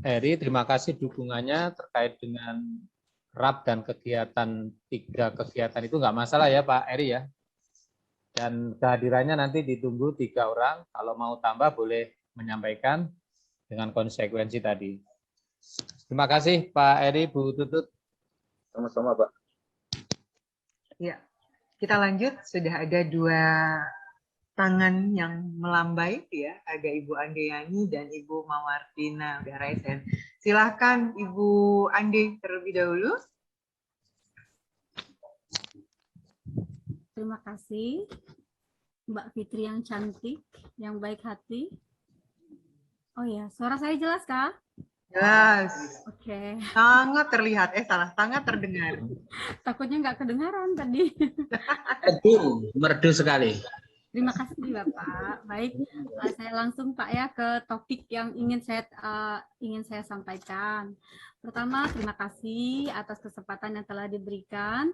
Eri, terima kasih dukungannya terkait dengan RAP dan kegiatan 3 kegiatan itu nggak masalah ya Pak Eri ya. Dan kehadirannya nanti ditunggu 3 orang, kalau mau tambah boleh menyampaikan dengan konsekuensi tadi. Terima kasih Pak Eri, Bu Tutut. Sama-sama Pak. Ya, kita lanjut. Sudah ada 2 tangan yang melambai ya, ada Ibu Andeyani dan Ibu Mawartina udah raise hand. Silahkan Ibu Ande terlebih dahulu. Terima kasih Mbak Fitri yang cantik, yang baik hati. Oh ya, suara saya jelas kah? Jelas. Oke. Sangat terlihat, sangat terdengar. Takutnya nggak kedengaran tadi. Merdu sekali. Terima kasih Bapak. Baik, saya langsung Pak ya ke topik yang ingin saya sampaikan. Pertama, terima kasih atas kesempatan yang telah diberikan.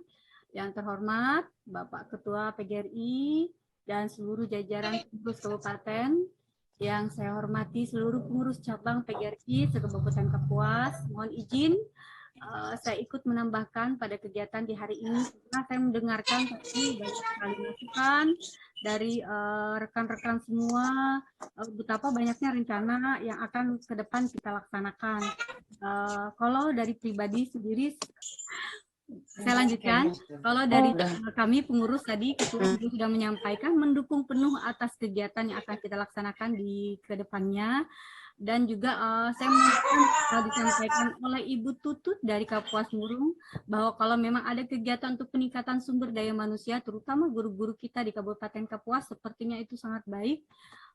Yang terhormat Bapak Ketua PGRI dan seluruh jajaran pengurus kabupaten. Yang saya hormati seluruh pengurus cabang PGRI se-Kabupaten Kapuas. Mohon izin saya ikut menambahkan pada kegiatan di hari ini karena saya mendengarkan tadi banyak sekali masukan dari rekan-rekan semua, betapa banyaknya rencana yang akan ke depan kita laksanakan. Kalau dari pribadi sendiri, saya lanjutkan. Kalau dari kami pengurus tadi, Ketua sudah menyampaikan mendukung penuh atas kegiatan yang akan kita laksanakan di kedepannya. Dan juga saya mengingatkan disampaikan oleh Ibu Tutut dari Kapuas Murung bahwa kalau memang ada kegiatan untuk peningkatan sumber daya manusia, terutama guru-guru kita di Kabupaten Kapuas, sepertinya itu sangat baik.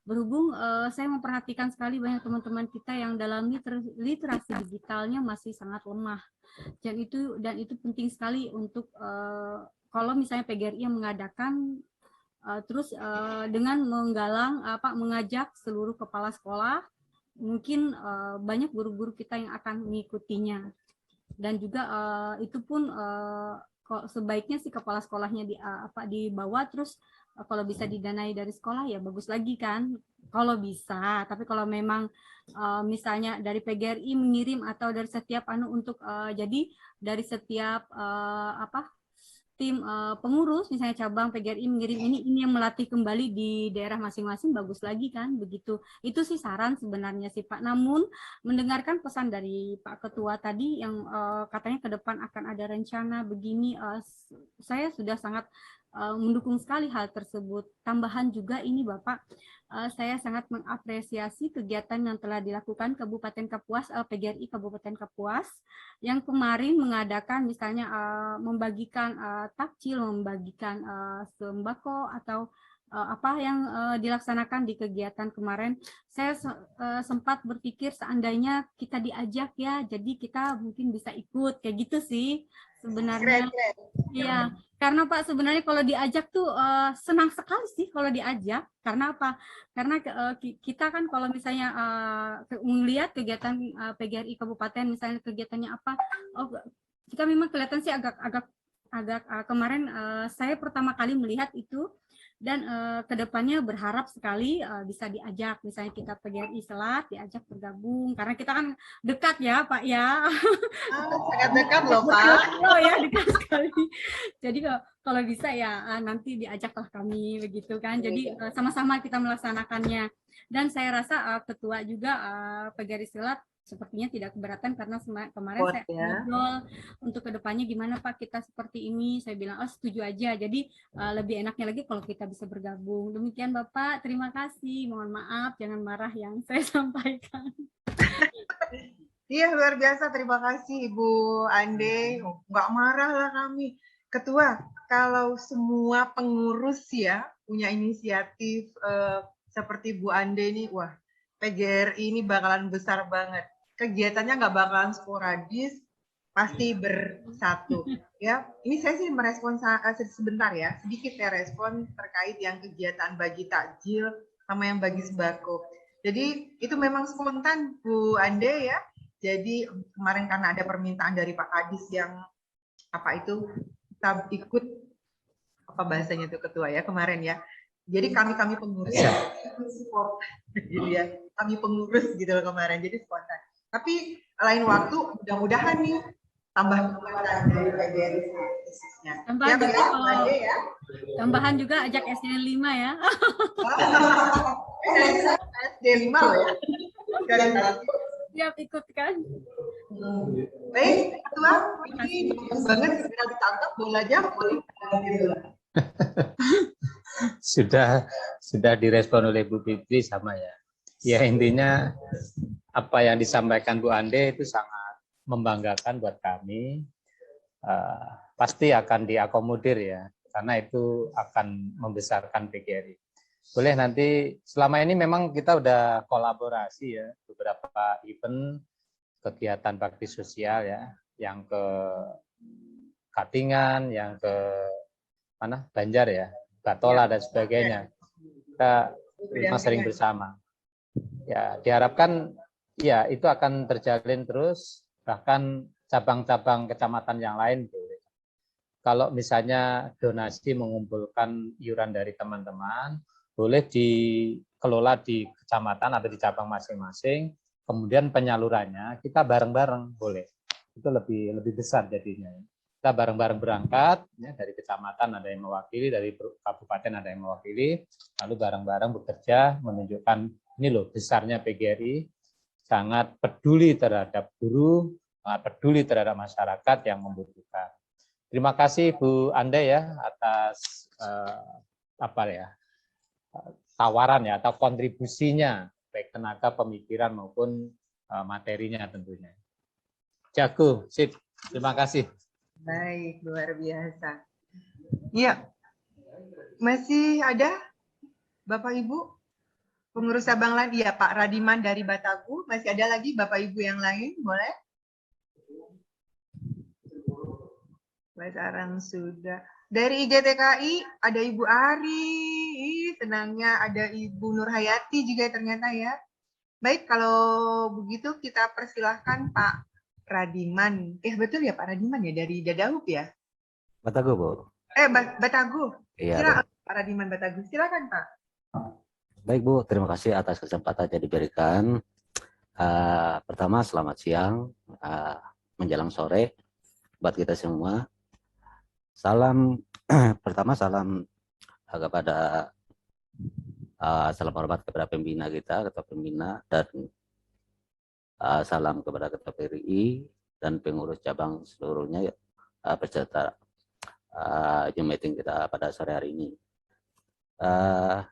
Berhubung saya memperhatikan sekali banyak teman-teman kita yang dalam literasi digitalnya masih sangat lemah. Dan itu penting sekali untuk kalau misalnya PGRI yang mengadakan terus dengan mengajak seluruh kepala sekolah, mungkin banyak guru-guru kita yang akan mengikutinya. Dan juga itu pun sebaiknya sih kepala sekolahnya dibawa, terus kalau bisa didanai dari sekolah ya bagus lagi kan, kalau bisa. Tapi kalau memang misalnya dari PGRI mengirim atau dari setiap jadi dari setiap tim pengurus misalnya cabang PGRI mengirim ini yang melatih kembali di daerah masing-masing, bagus lagi kan begitu. Itu sih saran sebenarnya sih Pak. Namun mendengarkan pesan dari Pak Ketua tadi yang katanya ke depan akan ada rencana begini, saya sudah sangat mendukung sekali hal tersebut. Tambahan juga ini Bapak, saya sangat mengapresiasi kegiatan yang telah dilakukan Kabupaten Kapuas, PGRI Kabupaten Kapuas, yang kemarin mengadakan misalnya membagikan takjil, membagikan sembako atau apa yang dilaksanakan di kegiatan kemarin. Saya sempat berpikir seandainya kita diajak ya, jadi kita mungkin bisa ikut kayak gitu sih sebenarnya. Iya, karena Pak sebenarnya kalau diajak tuh senang sekali sih kalau diajak. Karena apa? Karena kita kan kalau misalnya melihat kegiatan PGRI Kabupaten, misalnya kegiatannya apa, kita memang kelihatan sih agak kemarin saya pertama kali melihat itu. Dan kedepannya berharap sekali bisa diajak, misalnya kita PGRI Selat diajak bergabung, karena kita kan dekat ya Pak ya. Sangat dekat loh Pak. Oh ya, dekat sekali. Jadi kalau bisa ya nanti diajaklah kami begitu kan. Jadi sama-sama kita melaksanakannya. Dan saya rasa Ketua juga PGRI Selat sepertinya tidak keberatan karena kemarin saya ngobrol untuk kedepannya gimana Pak kita seperti ini. Saya bilang setuju aja. Jadi lebih enaknya lagi kalau kita bisa bergabung. Demikian Bapak, terima kasih. Mohon maaf, jangan marah yang saya sampaikan. Iya, luar biasa. Terima kasih Ibu Ande. Nggak marah lah kami. Ketua, kalau semua pengurus ya punya inisiatif seperti Bu Ande ini, wah, PGRI ini bakalan besar banget. Kegiatannya nggak bakalan sporadis, pasti bersatu. Ya, ini saya sih merespon sebentar ya, sedikit saya respon terkait yang kegiatan bagi takjil sama yang bagi sembako. Jadi itu memang spontan Bu Ande ya. Jadi kemarin karena ada permintaan dari Pak Kadis yang apa itu kita ikut apa bahasanya itu ketua ya kemarin ya. Jadi kami pengurus support gitu ya. Kami pengurus gitu loh kemarin. Jadi spontan. Tapi lain waktu mudah-mudahan nih tambah kekuatan dari PGRI khususnya. Tambahan ya, juga, ya. Tambahan juga ajak SDN 5 ya. SDN 5 loh ya. Siap ikut kan? Baik, Ketua, ini bagus banget segera ditangkap bolanya boleh. Sudah direspon oleh Bu Fitri sama ya. Ya intinya apa yang disampaikan Bu Ande itu sangat membanggakan buat kami. Pasti akan diakomodir ya, karena itu akan membesarkan PGRI. Boleh nanti, selama ini memang kita udah kolaborasi ya, beberapa event, kegiatan bakti sosial ya, yang ke Katingan, yang ke mana Banjar ya, Batola dan sebagainya. Kita memang sering bersama. Ya, diharapkan ya itu akan terjalin terus, bahkan cabang-cabang kecamatan yang lain boleh. Kalau misalnya donasi mengumpulkan iuran dari teman-teman, boleh dikelola di kecamatan atau di cabang masing-masing, kemudian penyalurannya kita bareng-bareng boleh. Itu lebih besar jadinya. Kita bareng-bareng berangkat, ya, dari kecamatan ada yang mewakili, dari kabupaten ada yang mewakili, lalu bareng-bareng bekerja menunjukkan ini loh besarnya PGRI, sangat peduli terhadap guru, sangat peduli terhadap masyarakat yang membutuhkan. Terima kasih Bu Ande ya atas tawaran ya atau kontribusinya baik tenaga pemikiran maupun materinya tentunya. Jago, sip. Terima kasih. Baik, luar biasa. Iya. Masih ada Bapak Ibu pengurus cabang lain? Iya, Pak Radiman dari Batagu. Masih ada lagi Bapak Ibu yang lain? Boleh? Sekarang sudah. Dari IGTKI ada Ibu Ari, senangnya ada Ibu Nurhayati juga ternyata ya. Baik, kalau begitu kita persilahkan Pak Radiman. Betul ya Pak Radiman ya, dari Dadaup ya? Batagu, Bu. Batagu. Iya, silakan Pak Radiman Batagu. Silakan Pak. Baik Bu, terima kasih atas kesempatan yang diberikan. Pertama, selamat siang, menjelang sore buat kita semua. Salam pertama salam kepada salam hormat kepada pembina kita, ketua pembina, dan salam kepada ketua PRI dan pengurus cabang seluruhnya beserta Zoom meeting kita pada sore hari ini.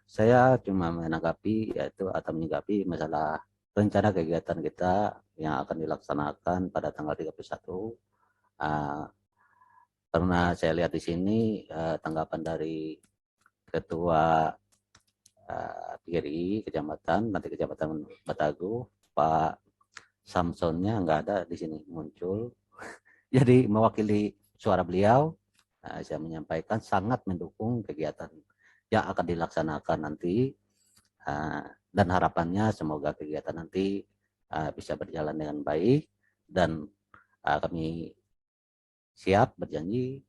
Saya cuma menanggapi atau menyikapi masalah rencana kegiatan kita yang akan dilaksanakan pada tanggal 31. Karena saya lihat di sini tanggapan dari Ketua PGRI Kecamatan, nanti Kecamatan Batagu, Pak Samsonnya nggak ada di sini muncul. Jadi mewakili suara beliau, saya menyampaikan sangat mendukung kegiatan yang akan dilaksanakan nanti, dan harapannya semoga kegiatan nanti bisa berjalan dengan baik, dan kami siap berjanji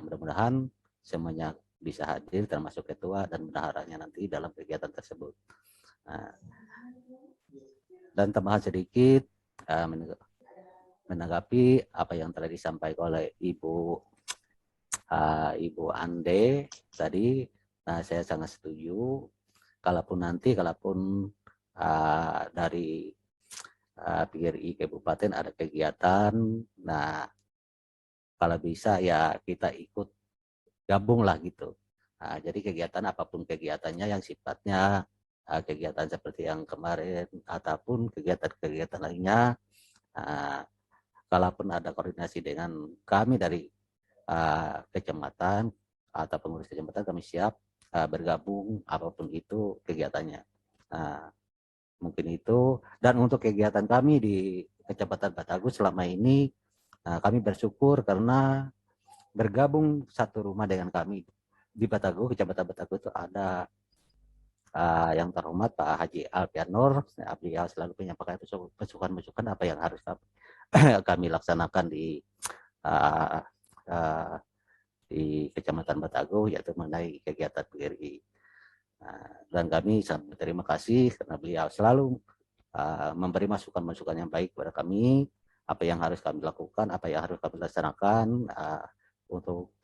mudah-mudahan semuanya bisa hadir termasuk ketua dan bendaharanya nanti dalam kegiatan tersebut. Dan tambahan sedikit menanggapi apa yang telah disampaikan oleh Ibu Ande tadi, saya sangat setuju. Kalaupun dari PGRI Kabupaten ada kegiatan, kalau bisa ya kita ikut gabung lah gitu. Jadi kegiatan apapun kegiatannya yang sifatnya kegiatan seperti yang kemarin ataupun kegiatan-kegiatan lainnya, Kalaupun ada koordinasi dengan kami dari kecamatan atau pengurus kecamatan, kami siap bergabung apapun itu kegiatannya. Mungkin itu. Dan untuk kegiatan kami di Kecamatan Batagu selama ini, kami bersyukur karena bergabung satu rumah dengan kami di Batagu, Kecamatan Batagu itu ada yang terhormat Pak Haji Alpianur. Beliau selalu menyampaikan masukan-masukan apa yang harus kami laksanakan di Kecamatan Batagu, yaitu mengenai kegiatan PGRI. Dan kami sangat berterima kasih karena beliau selalu memberi masukan-masukan yang baik kepada kami, apa yang harus kami lakukan, apa yang harus kami laksanakan untuk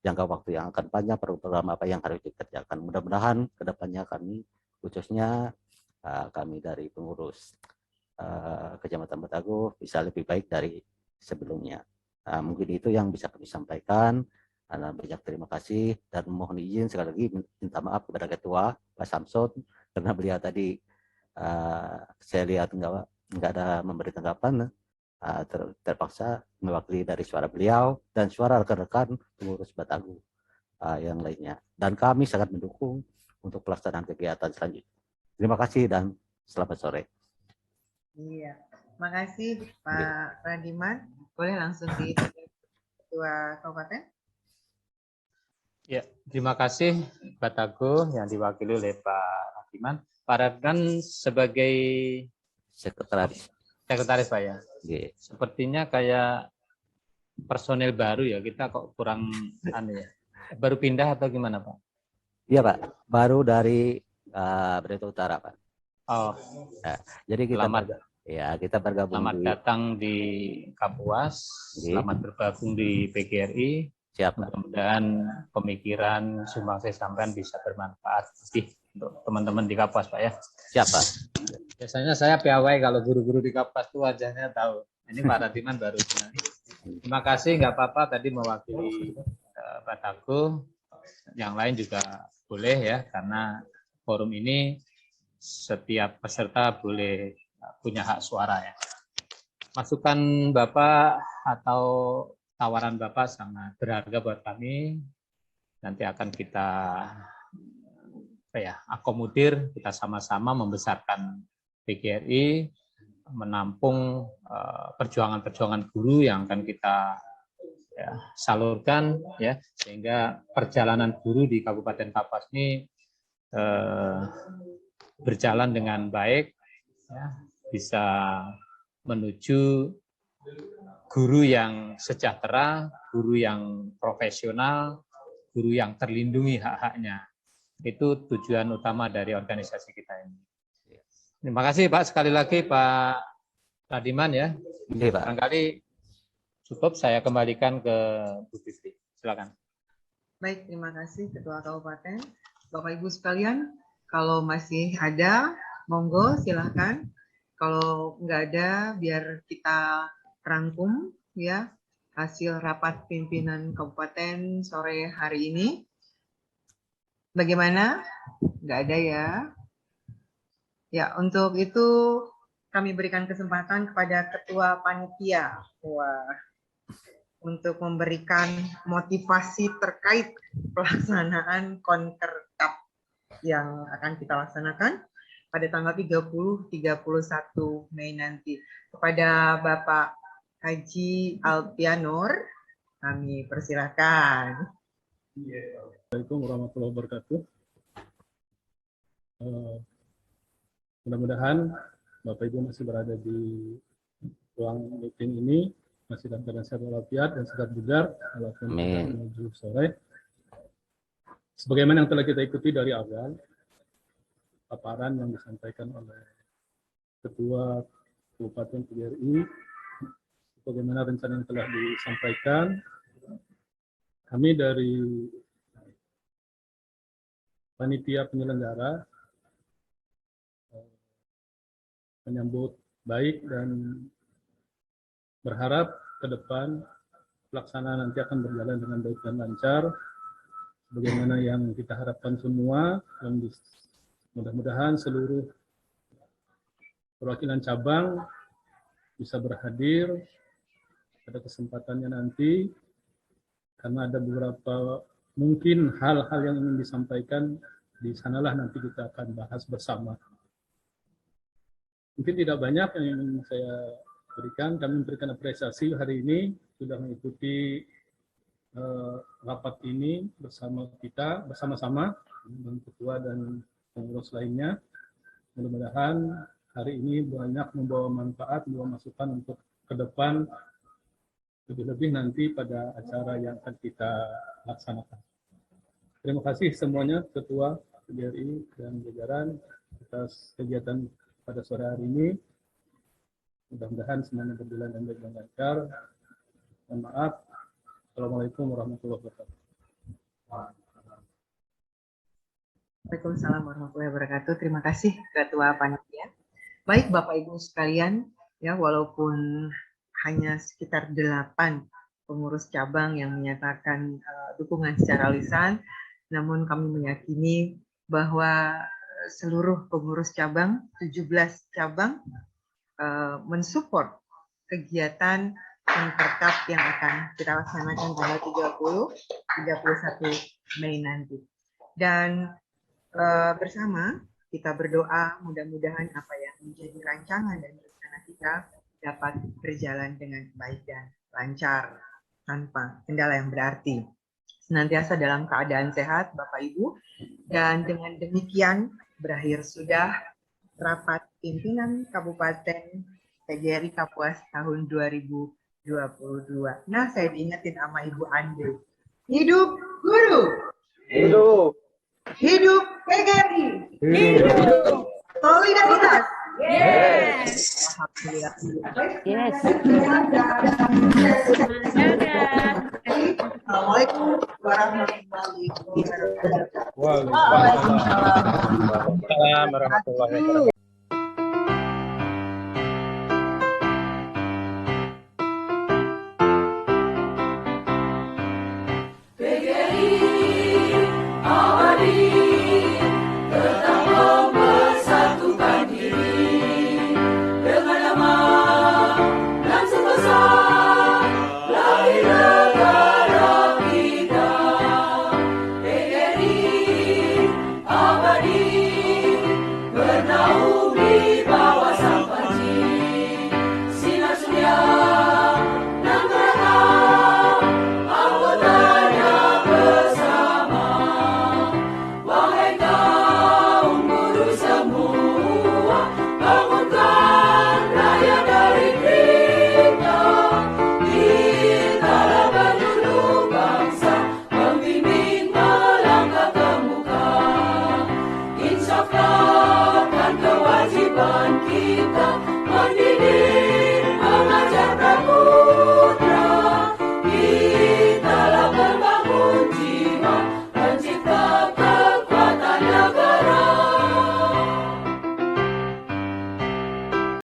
jangka waktu yang akan panjang, program apa yang harus dikerjakan. Mudah-mudahan kedepannya kami, khususnya kami dari pengurus Kecamatan Batagu bisa lebih baik dari sebelumnya. Mungkin itu yang bisa kami sampaikan. Banyak terima kasih dan mohon izin sekali lagi minta maaf kepada Ketua Pak Samson karena beliau tadi saya lihat nggak ada memberi tanggapan, terpaksa mewakili dari suara beliau dan suara rekan-rekan pengurus Batagu yang lainnya. Dan kami sangat mendukung untuk pelaksanaan kegiatan selanjutnya. Terima kasih dan selamat sore. Iya, makasih Pak Radiman. Boleh langsung di Ketua Kabupaten. Ya, terima kasih Batagu yang diwakili oleh Pak Radiman. Pak Radiman sebagai sekretaris Pak ya. Yeah. Sepertinya kayak personel baru ya, kita kok kurang ya. Baru pindah atau gimana Pak? Iya Pak, baru dari Barito Utara Pak. Oh. Nah, jadi kita kita bergabung. Selamat datang di Kapuas. Selamat bergabung di PGRI. Siap. Mudah-mudahan pemikiran sumbangsih sampean bisa bermanfaat untuk teman-teman di Kapuas Pak ya. Siap Pak. Biasanya saya piawai kalau guru-guru di Kapuas itu wajahnya tahu. Ini Pak Radiman baru. Terima kasih, nggak apa-apa tadi mewakili Batagu. Yang lain juga boleh ya, karena forum ini setiap peserta boleh punya hak suara ya. Masukan Bapak atau tawaran Bapak sangat berharga buat kami. Nanti akan kita akomodir, kita sama-sama membesarkan PGRI, menampung perjuangan-perjuangan guru yang akan kita salurkan ya, sehingga perjalanan guru di Kabupaten Kapuas ini berjalan dengan baik ya, bisa menuju guru yang sejahtera, guru yang profesional, guru yang terlindungi hak-haknya. Itu tujuan utama dari organisasi kita ini. Terima kasih Pak, sekali lagi Pak Radiman ya. Iya, Pak. Barangkali cukup, saya kembalikan ke Bu Fitri. Silakan. Baik, terima kasih Ketua Kabupaten. Bapak Ibu sekalian, kalau masih ada, monggo silahkan. Kalau nggak ada, biar kita rangkum ya hasil rapat pimpinan kabupaten sore hari ini. Bagaimana? Nggak ada ya. Ya, untuk itu kami berikan kesempatan kepada Ketua Panitia untuk memberikan motivasi terkait pelaksanaan Konker Cup yang akan kita laksanakan pada tanggal 30-31 Mei nanti. Kepada Bapak Haji Alpianur, kami persilakan. Assalamualaikum warahmatullahi wabarakatuh. Mudah-mudahan Bapak Ibu masih berada di ruang meeting ini, masih dalam keadaan sehat walafiat dan sehat bugar walaupun menuju sore. Sebagaimana yang telah kita ikuti dari awal, paparan yang disampaikan oleh Ketua Kabupaten PGRI, bagaimana rencana yang telah disampaikan, kami dari panitia penyelenggara menyambut baik dan berharap ke depan pelaksanaan nanti akan berjalan dengan baik dan lancar, bagaimana yang kita harapkan semua, dan mudah-mudahan seluruh perwakilan cabang bisa berhadir pada kesempatannya nanti, karena ada beberapa mungkin hal-hal yang ingin disampaikan, di sanalah nanti kita akan bahas bersama. Mungkin tidak banyak yang ingin saya berikan. Kami memberikan apresiasi hari ini sudah mengikuti rapat ini bersama kita, bersama-sama dengan ketua dan pengurus lainnya. Mudah-mudahan hari ini banyak membawa manfaat, membawa masukan untuk ke depan, lebih-lebih nanti pada acara yang akan kita laksanakan. Terima kasih semuanya, Ketua PGRI dan jajaran atas kegiatan pada sore hari ini. Mudah-mudahan semuanya berjalan dengan baik dan lancar. Mohon maaf. Assalamualaikum warahmatullahi wabarakatuh. Waalaikumsalam warahmatullahi wabarakatuh. Terima kasih Ketua Panitia. Baik Bapak Ibu sekalian, ya walaupun hanya sekitar 8 pengurus cabang yang menyatakan dukungan secara lisan, namun kami meyakini bahwa seluruh pengurus cabang, 17 cabang, mensupport kegiatan Perkap yang akan kita laksanakan tanggal 31 Mei nanti. Dan bersama kita berdoa mudah-mudahan apa yang menjadi rancangan dan rencana kita dapat berjalan dengan baik dan lancar tanpa kendala yang berarti. Senantiasa dalam keadaan sehat Bapak Ibu, dan dengan demikian berakhir sudah rapat pimpinan Kabupaten PGRI Kapuas tahun 2022. Nah, saya diingetin sama Ibu Ande. Hidup guru. Hidup. Hidup PGRI. Hidup. Solidaritas. Yes. Alhamdulillah. Yes. Assalamualaikum warahmatullahi wabarakatuh. Waalaikumsalam warahmatullahi wabarakatuh.